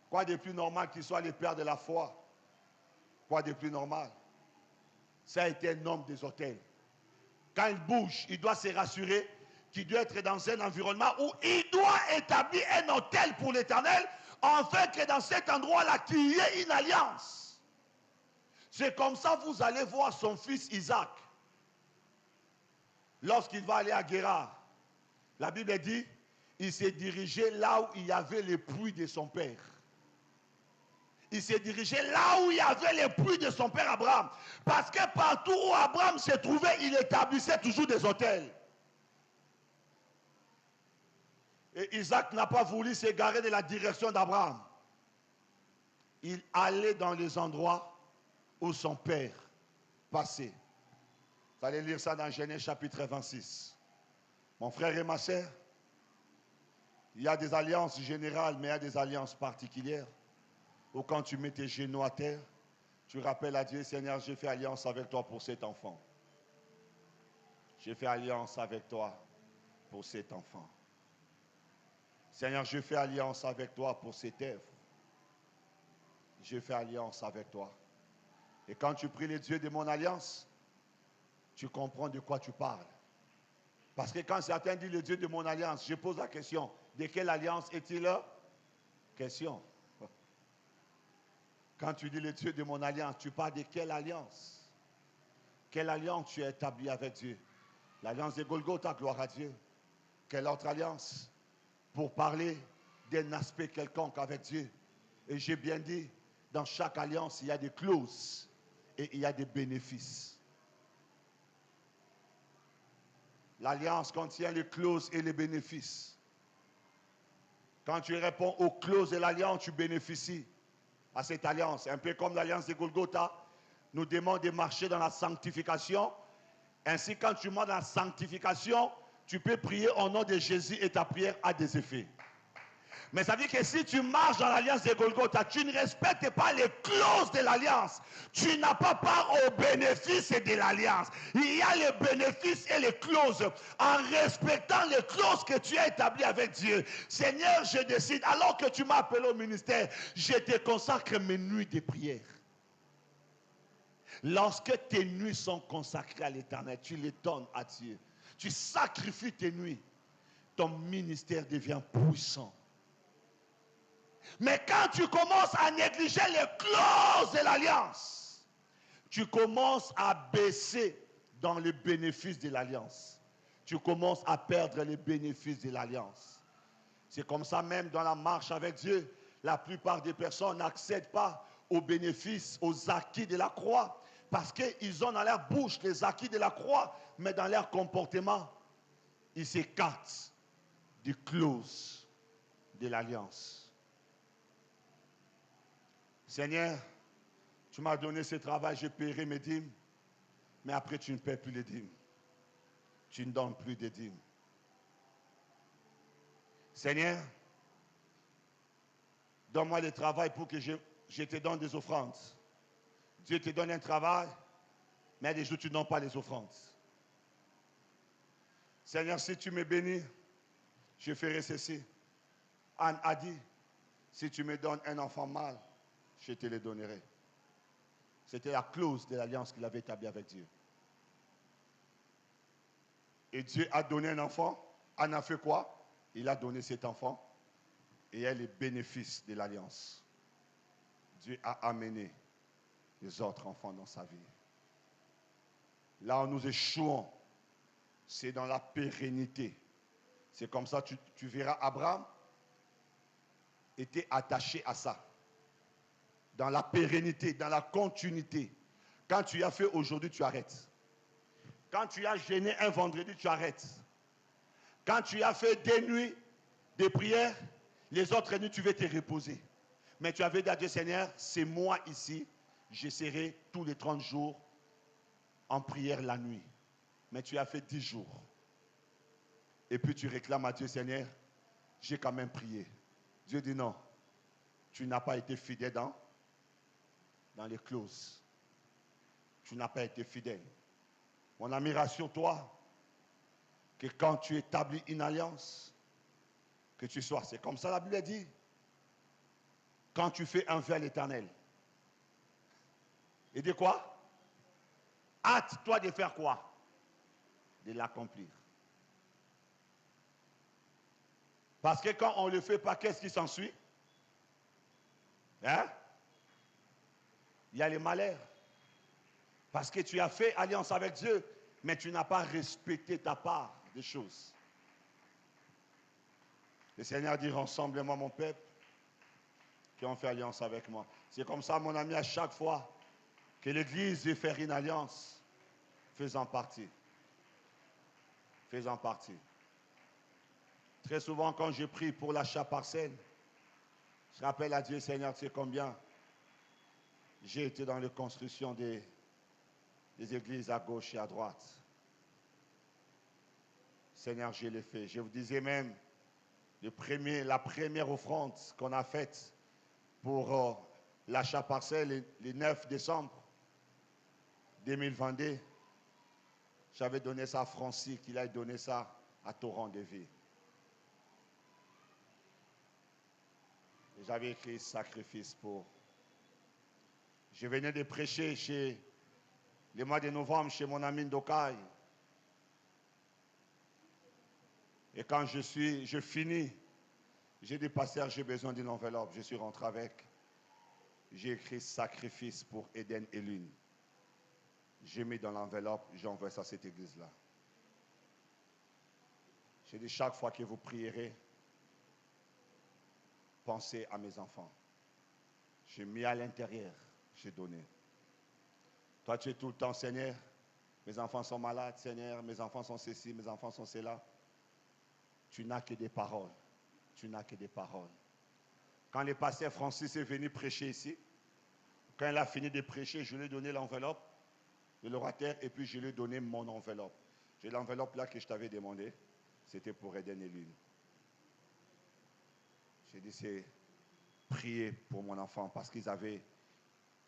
Speaker 1: Quoi de plus normal qu'il soit le père de la foi? Quoi de plus normal? Ça a été un homme des hôtels. Quand il bouge, il doit se rassurer qu'il doit être dans un environnement où il doit établir un hôtel pour l'Éternel, afin que dans cet endroit-là, qu'il y ait une alliance. C'est comme ça que vous allez voir son fils Isaac. Lorsqu'il va aller à Guérar, la Bible dit, il s'est dirigé là où il y avait les puits de son père. Il s'est dirigé là où il y avait les puits de son père Abraham. Parce que partout où Abraham se trouvait, il établissait toujours des hôtels. Et Isaac n'a pas voulu s'égarer de la direction d'Abraham. Il allait dans les endroits où son père passait. Vous allez lire ça dans Genèse chapitre 26. Mon frère et ma sœur, il y a des alliances générales, mais il y a des alliances particulières. Ou quand tu mets tes genoux à terre, tu rappelles à Dieu, Seigneur, j'ai fait alliance avec toi pour cet enfant. J'ai fait alliance avec toi pour cet enfant. Seigneur, je fais alliance avec toi pour cette œuvre. Je fais alliance avec toi. Et quand tu pries le Dieu de mon alliance, tu comprends de quoi tu parles. Parce que quand certains disent le Dieu de mon alliance, je pose la question, de quelle alliance est-il question? Quand tu dis le Dieu de mon alliance, tu parles de quelle alliance? Quelle alliance tu as établie avec Dieu? L'alliance de Golgotha, gloire à Dieu. Quelle autre alliance? Pour parler d'un aspect quelconque avec Dieu. Et j'ai bien dit, dans chaque alliance, il y a des clauses et il y a des bénéfices. L'alliance contient les clauses et les bénéfices. Quand tu réponds aux clauses de l'alliance, tu bénéficies à cette alliance. Un peu comme l'alliance de Golgotha nous demande de marcher dans la sanctification. Ainsi, quand tu marches dans la sanctification, tu peux prier au nom de Jésus et ta prière a des effets. Mais ça veut dire que si tu marches dans l'alliance de Golgotha, tu ne respectes pas les clauses de l'alliance. Tu n'as pas part aux bénéfices de l'alliance. Il y a les bénéfices et les clauses. En respectant les clauses que tu as établies avec Dieu, Seigneur, je décide, alors que tu m'as appelé au ministère, je te consacre mes nuits de prière. Lorsque tes nuits sont consacrées à l'Éternel, tu les donnes à Dieu. Tu sacrifies tes nuits. Ton ministère devient puissant. Mais quand tu commences à négliger les clauses de l'alliance, tu commences à baisser dans les bénéfices de l'alliance. Tu commences à perdre les bénéfices de l'alliance. C'est comme ça même dans la marche avec Dieu. La plupart des personnes n'accèdent pas aux bénéfices, aux acquis de la croix. Parce qu'ils ont dans leur bouche les acquis de la croix, mais dans leur comportement, ils s'écartent des clauses de l'alliance. Seigneur, tu m'as donné ce travail, je paierai mes dîmes, mais après tu ne paies plus les dîmes. Tu ne donnes plus de dîmes. Seigneur, donne-moi le travail pour que je te donne des offrandes. Dieu te donne un travail, mais des jours tu ne donnes pas les offrandes. Seigneur, si tu me bénis, je ferai ceci. Anne a dit, si tu me donnes un enfant mâle, je te le donnerai. C'était la clause de l'alliance qu'il avait établie avec Dieu. Et Dieu a donné un enfant. Anne a fait quoi? Il a donné cet enfant. Et il y a les bénéfices de l'alliance. Dieu a amené les autres enfants dans sa vie. Là où nous échouons, c'est dans la pérennité. C'est comme ça, tu verras Abraham était attaché à ça. Dans la pérennité, dans la continuité. Quand tu as fait aujourd'hui, tu arrêtes. Quand tu as jeûné un vendredi, tu arrêtes. Quand tu as fait des nuits de prière, les autres nuits, tu vas te reposer. Mais tu avais dit à Dieu, Seigneur, c'est moi ici, je serai tous les 30 jours en prière la nuit. Mais tu as fait 10 jours. Et puis tu réclames à Dieu, Seigneur, j'ai quand même prié. Dieu dit non, tu n'as pas été fidèle dans les clauses. Tu n'as pas été fidèle. Mon ami, rassure-toi que quand tu établis une alliance, que tu sois, c'est comme ça la Bible dit, quand tu fais un vœu à l'Éternel. Et de quoi? Hâte-toi de faire quoi? De l'accomplir. Parce que quand on ne le fait pas, qu'est-ce qui s'ensuit? Hein? Il y a les malheurs. Parce que tu as fait alliance avec Dieu, mais tu n'as pas respecté ta part des choses. Le Seigneur dit, rassemble-moi mon peuple qui ont fait alliance avec moi. C'est comme ça, mon ami, à chaque fois que l'Église veut faire une alliance, faisant partie. Faisant partie. Très souvent, quand je prie pour l'achat parcelle, je rappelle à Dieu, Seigneur, tu sais combien j'ai été dans la construction des églises à gauche et à droite. Seigneur, je l'ai fait. Je vous disais même, la première offrande qu'on a faite pour l'achat parcelle le 9 décembre 2022, j'avais donné ça à Francis, qu'il a donné ça à Torrent de Vie. Et j'avais écrit sacrifice pour. Je venais de prêcher le mois de novembre chez mon ami Ndokai. Et quand je finis, j'ai dit, pasteur, j'ai besoin d'une enveloppe. Je suis rentré avec. J'ai écrit sacrifice pour Eden et Lune. J'ai mis dans l'enveloppe, j'envoie ça à cette église-là. J'ai dit, chaque fois que vous prierez, pensez à mes enfants. J'ai mis à l'intérieur, j'ai donné. Toi, tu es tout le temps, Seigneur, mes enfants sont malades, Seigneur, mes enfants sont ceci, mes enfants sont cela. Tu n'as que des paroles. Tu n'as que des paroles. Quand le pasteur Francis est venu prêcher ici, quand il a fini de prêcher, je lui ai donné l'enveloppe de l'orateur et puis je lui ai donné mon enveloppe. J'ai l'enveloppe là que je t'avais demandé. C'était pour Eden et Lune. J'ai dit, c'est prier pour mon enfant parce qu'ils avaient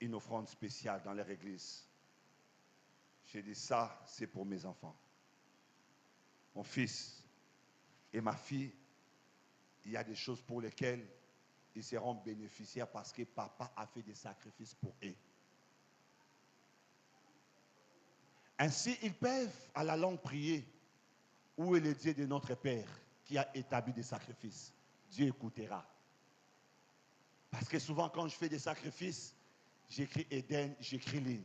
Speaker 1: une offrande spéciale dans leur église. J'ai dit, ça, c'est pour mes enfants. Mon fils et ma fille, il y a des choses pour lesquelles ils seront bénéficiaires parce que papa a fait des sacrifices pour eux. Ainsi, ils peuvent à la longue prier, où est le Dieu de notre Père qui a établi des sacrifices? Dieu écoutera. Parce que souvent quand je fais des sacrifices, j'écris Eden, j'écris Lune.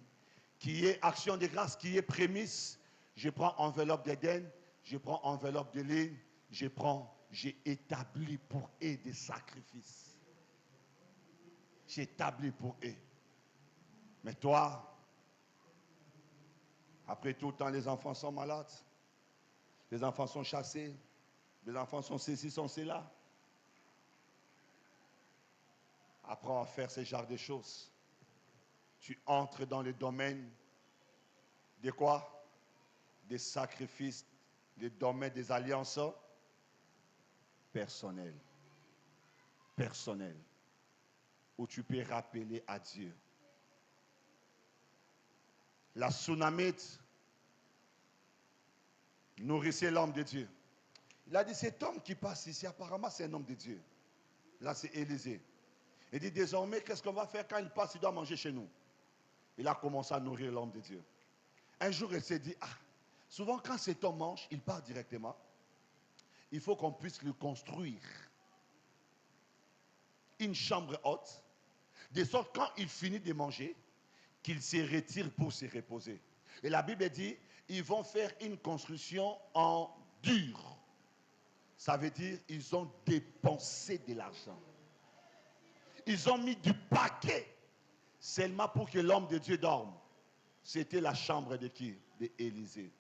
Speaker 1: Qui est action de grâce, qui est prémisse, je prends enveloppe d'Eden, je prends enveloppe de Lune, j'ai établi pour eux des sacrifices. J'ai établi pour eux. Mais toi, après tout le temps, les enfants sont malades, les enfants sont chassés, les enfants sont ceci, sont cela. Apprends à faire ce genre de choses. Tu entres dans le domaine de quoi? Des sacrifices, le domaine des alliances personnelles. Personnelles. Où tu peux rappeler à Dieu. La Sunamite nourrissait l'homme de Dieu. Il a dit, cet homme qui passe ici, apparemment c'est un homme de Dieu. Là c'est Élisée. Il dit, désormais, qu'est-ce qu'on va faire quand il passe? Il doit manger chez nous. Il a commencé à nourrir l'homme de Dieu. Un jour, il s'est dit, souvent quand cet homme mange, il part directement. Il faut qu'on puisse lui construire une chambre haute, de sorte quand il finit de manger, qu'il se retire pour se reposer. Et la Bible dit, ils vont faire une construction en dur. Ça veut dire, ils ont dépensé de l'argent. Ils ont mis du paquet seulement pour que l'homme de Dieu dorme. C'était la chambre de qui? De Élisée.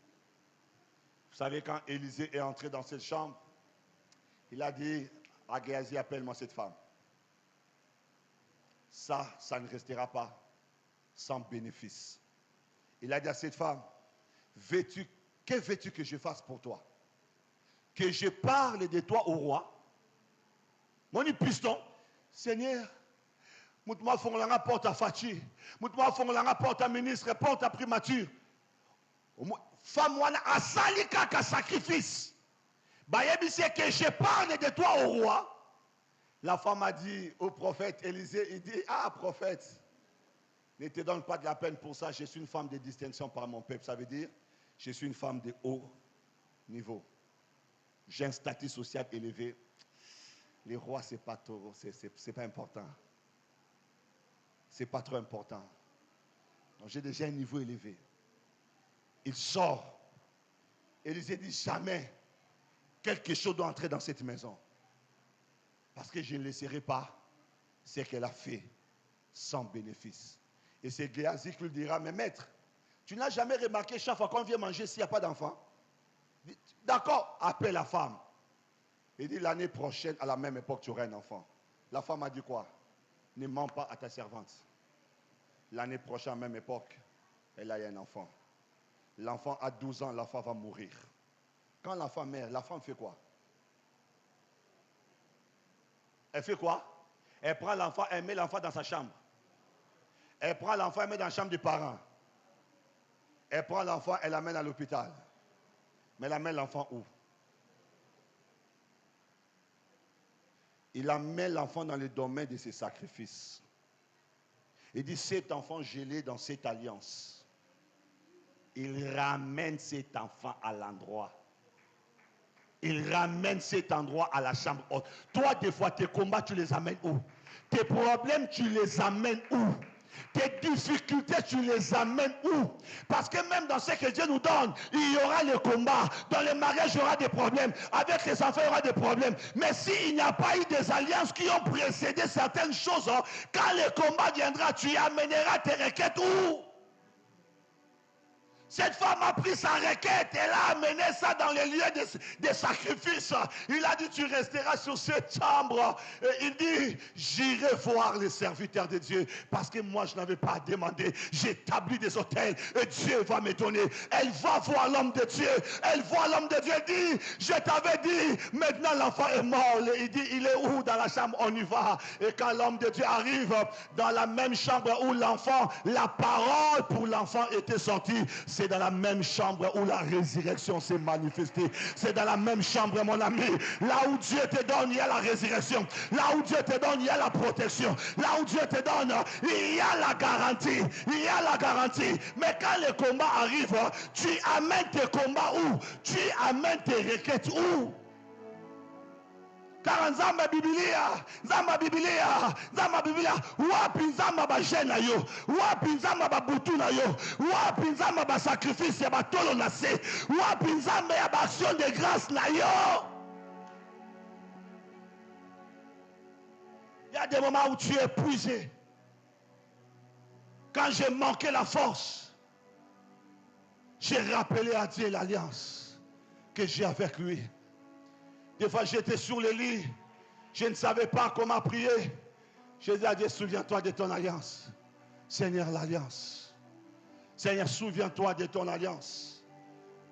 Speaker 1: Vous savez, quand Élisée est entré dans cette chambre, il a dit à Géasi, appelle-moi cette femme. Ça ne restera pas sans bénéfice. Il a dit à cette femme, que veux-tu que je fasse pour toi? Que je parle de toi au roi? Mon piston, Seigneur, moi font la porte à Fachi, moi font la porte à ministre, porte à primature. Femme wana asali kaka sacrifice. Bayebi c'est que je parle de toi au roi. La femme a dit au prophète Élisée, il dit, prophète, ne te donne pas de la peine pour ça, je suis une femme de distinction par mon peuple. Ça veut dire, je suis une femme de haut niveau. J'ai un statut social élevé. Les rois, c'est pas trop, c'est pas important. C'est pas trop important. Donc j'ai déjà un niveau élevé. Il sort. Élisée dit, jamais quelque chose doit entrer dans cette maison. Parce que je ne laisserai pas ce qu'elle a fait sans bénéfice. Et c'est Géasi qui lui dira, mais maître, tu n'as jamais remarqué chaque fois qu'on vient manger s'il n'y a pas d'enfant? D'accord, appelle la femme. Il dit, l'année prochaine, à la même époque, tu auras un enfant. La femme a dit quoi? Ne mens pas à ta servante. L'année prochaine, à la même époque, elle a eu un enfant. L'enfant a 12 ans, l'enfant va mourir. Quand l'enfant meurt, la femme fait quoi? Elle fait quoi? Elle prend l'enfant, elle met l'enfant dans sa chambre. Elle prend l'enfant, elle met dans la chambre des parents. Elle prend l'enfant, elle l'amène à l'hôpital. Mais elle amène l'enfant où? Il amène l'enfant dans le domaine de ses sacrifices. Il dit, cet enfant gelé dans cette alliance. Il ramène cet enfant à l'endroit. Il ramène cet endroit à la chambre haute. Toi, des fois, tes combats, tu les amènes où? Tes problèmes, tu les amènes où? Tes difficultés, tu les amènes où? Parce que même dans ce que Dieu nous donne, il y aura les combats. Dans le mariage, il y aura des problèmes. Avec les enfants, il y aura des problèmes. Mais s'il n'y a pas eu des alliances qui ont précédé certaines choses, quand le combat viendra, tu amèneras tes requêtes où? Cette femme a pris sa requête, elle a amené ça dans les lieux des sacrifices. Il a dit, tu resteras sur cette chambre. Et il dit, j'irai voir les serviteurs de Dieu. Parce que moi, je n'avais pas demandé. J'établis des hôtels et Dieu va me donner. Elle va voir l'homme de Dieu. Elle voit l'homme de Dieu. Elle dit, je t'avais dit, maintenant l'enfant est mort. Il dit, il est où dans la chambre? On y va. Et quand l'homme de Dieu arrive dans la même chambre où l'enfant, la parole pour l'enfant était sortie, c'est dans la même chambre où la résurrection s'est manifestée. C'est dans la même chambre, mon ami. Là où Dieu te donne, il y a la résurrection. Là où Dieu te donne, il y a la protection. Là où Dieu te donne, il y a la garantie. Il y a la garantie. Mais quand les combats arrivent, tu amènes tes combats où? Tu amènes tes requêtes où? Car nzamba Biblia, wapi nzamba ba jena yo, wapi nzamba ba butu na yo, wapi nzamba ba sacrifice ya ba tolo na se, wapi nzamba ya ba action de grâce na yo. Il y a des moments où tu es épuisé. Quand j'ai manqué la force, j'ai rappelé à Dieu l'alliance que j'ai avec lui. Des fois, j'étais sur le lit. Je ne savais pas comment prier. J'ai dit à Dieu, souviens-toi de ton alliance. Seigneur, l'alliance. Seigneur, souviens-toi de ton alliance.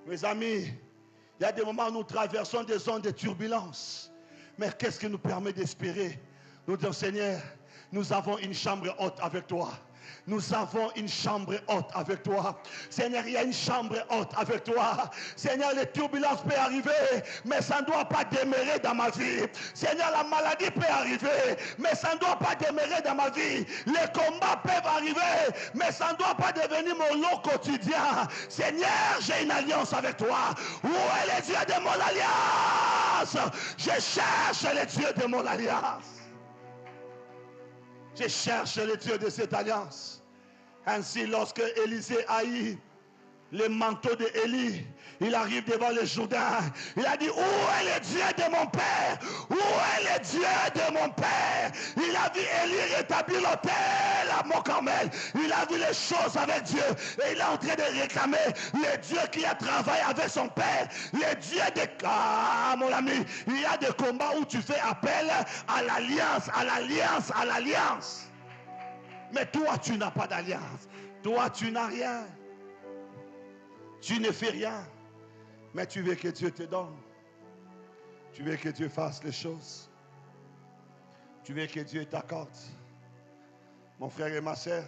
Speaker 1: Mes amis, il y a des moments où nous traversons des zones de turbulence. Mais qu'est-ce qui nous permet d'espérer? Nous disons, Seigneur, nous avons une chambre haute avec toi. Nous avons une chambre haute avec toi. Seigneur, il y a une chambre haute avec toi. Seigneur, les turbulences peuvent arriver, mais ça ne doit pas demeurer dans ma vie. Seigneur, la maladie peut arriver, mais ça ne doit pas demeurer dans ma vie. Les combats peuvent arriver, mais ça ne doit pas devenir mon lot quotidien. Seigneur, j'ai une alliance avec toi. Où est le Dieu de mon alliance? Je cherche le Dieu de mon alliance. Je cherche le Dieu de cette alliance. Ainsi, lorsque Élisée haït le manteau d'Élie, il arrive devant le Jourdain. Il a dit, où est le Dieu de mon père? Où est le Dieu de mon père? Il a vu Élie rétablir l'autel à Mont-Carmel. Il a vu les choses avec Dieu. Et il est en train de réclamer le Dieu qui a travaillé avec son père. Le Dieu de... Ah, mon ami, il y a des combats où tu fais appel à l'alliance, à l'alliance, à l'alliance. Mais toi, tu n'as pas d'alliance. Toi, tu n'as rien. Tu ne fais rien. Mais tu veux que Dieu te donne. Tu veux que Dieu fasse les choses. Tu veux que Dieu t'accorde. Mon frère et ma soeur,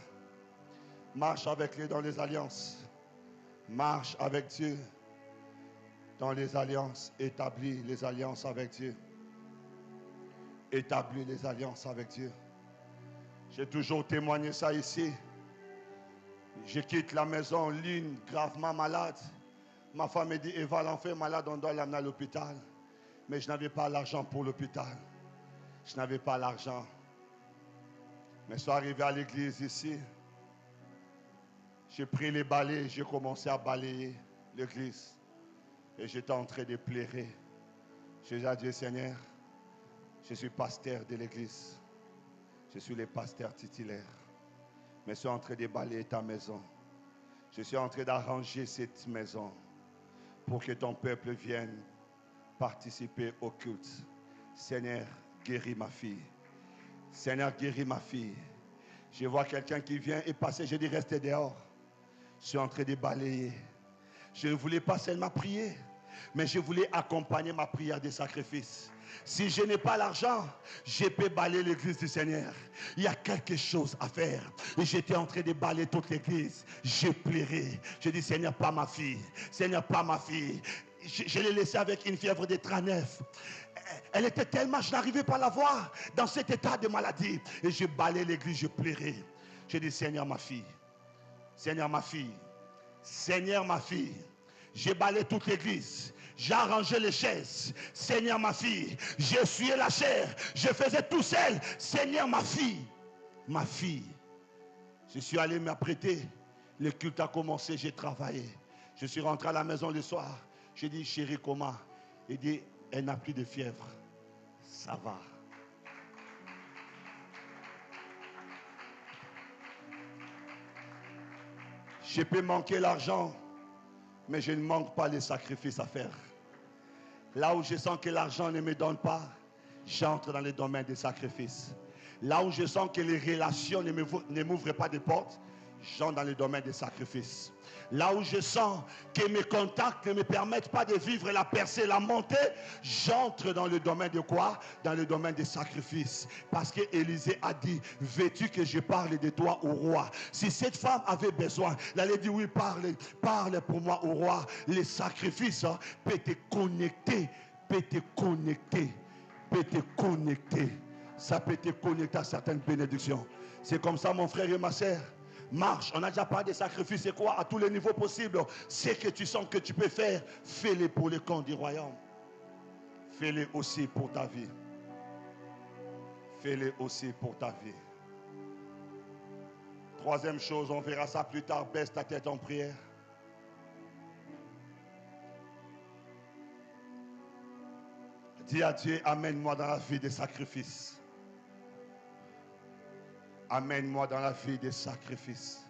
Speaker 1: marche avec lui dans les alliances. Marche avec Dieu dans les alliances. Établis les alliances avec Dieu. Établis les alliances avec Dieu. J'ai toujours témoigné ça ici. Je quitte la maison, l'une gravement malade. Ma femme me dit, Eva, l'enfant est malade, on doit l'amener à l'hôpital. Mais je n'avais pas l'argent pour l'hôpital. Je n'avais pas l'argent. Mais je suis arrivé à l'église ici. J'ai pris les balais, j'ai commencé à balayer l'église. Et j'étais en train de pleurer. J'ai dit à Dieu, Seigneur, je suis pasteur de l'église. Je suis le pasteur titulaire. Mais je suis en train de balayer ta maison. Je suis en train d'arranger cette maison pour que ton peuple vienne participer au culte. Seigneur, guéris ma fille. Seigneur, guéris ma fille. Je vois quelqu'un qui vient et passer. Je dis, restez dehors. Je suis en train de balayer. Je ne voulais pas seulement prier, mais je voulais accompagner ma prière de sacrifice. Si je n'ai pas l'argent, je peux balayer l'église du Seigneur. Il y a quelque chose à faire. Et j'étais en train de balayer toute l'église. J'ai pleuré. Je dis, Seigneur, pas ma fille. Seigneur, pas ma fille. Je l'ai laissée avec une fièvre de 39. Elle était tellement, je n'arrivais pas à la voir dans cet état de maladie. Et je balayais l'église, je pleurais. Je dis, Seigneur, ma fille. Seigneur, ma fille. Seigneur, ma fille. J'ai balayé toute l'église. J'ai arrangé les chaises. Seigneur, ma fille. J'ai essuyé la chair. Je faisais tout seul. Seigneur, ma fille. Ma fille. Je suis allé m'apprêter. Le culte a commencé. J'ai travaillé. Je suis rentré à la maison le soir. J'ai dit, chérie, comment? Il dit, elle n'a plus de fièvre. Ça va. Je peux manquer l'argent. mais je ne manque pas les sacrifices à faire. Là où je sens que l'argent ne me donne pas, j'entre dans le domaine des sacrifices. Là où je sens que les relations ne m'ouvrent pas de portes, j'entre dans le domaine des sacrifices. Là où je sens que mes contacts ne me permettent pas de vivre la percée, la montée, j'entre dans le domaine de quoi? Dans le domaine des sacrifices. Parce que Élisée a dit, veux-tu que je parle de toi au roi? Si cette femme avait besoin, elle allait dire, oui, parle pour moi au roi. Les sacrifices peuvent te connecter, peut te connecter. Ça peut te connecter à certaines bénédictions. C'est comme ça, mon frère et ma soeur. Marche, on a déjà parlé des sacrifices, c'est quoi? À tous les niveaux possibles. Ce que tu sens que tu peux faire, fais-le pour le compte du royaume. Fais-le aussi pour ta vie. Fais-le aussi pour ta vie. Troisième chose, on verra ça plus tard, baisse ta tête en prière. Dis à Dieu, amène-moi dans la vie des sacrifices. Amène-moi dans la vie des sacrifices.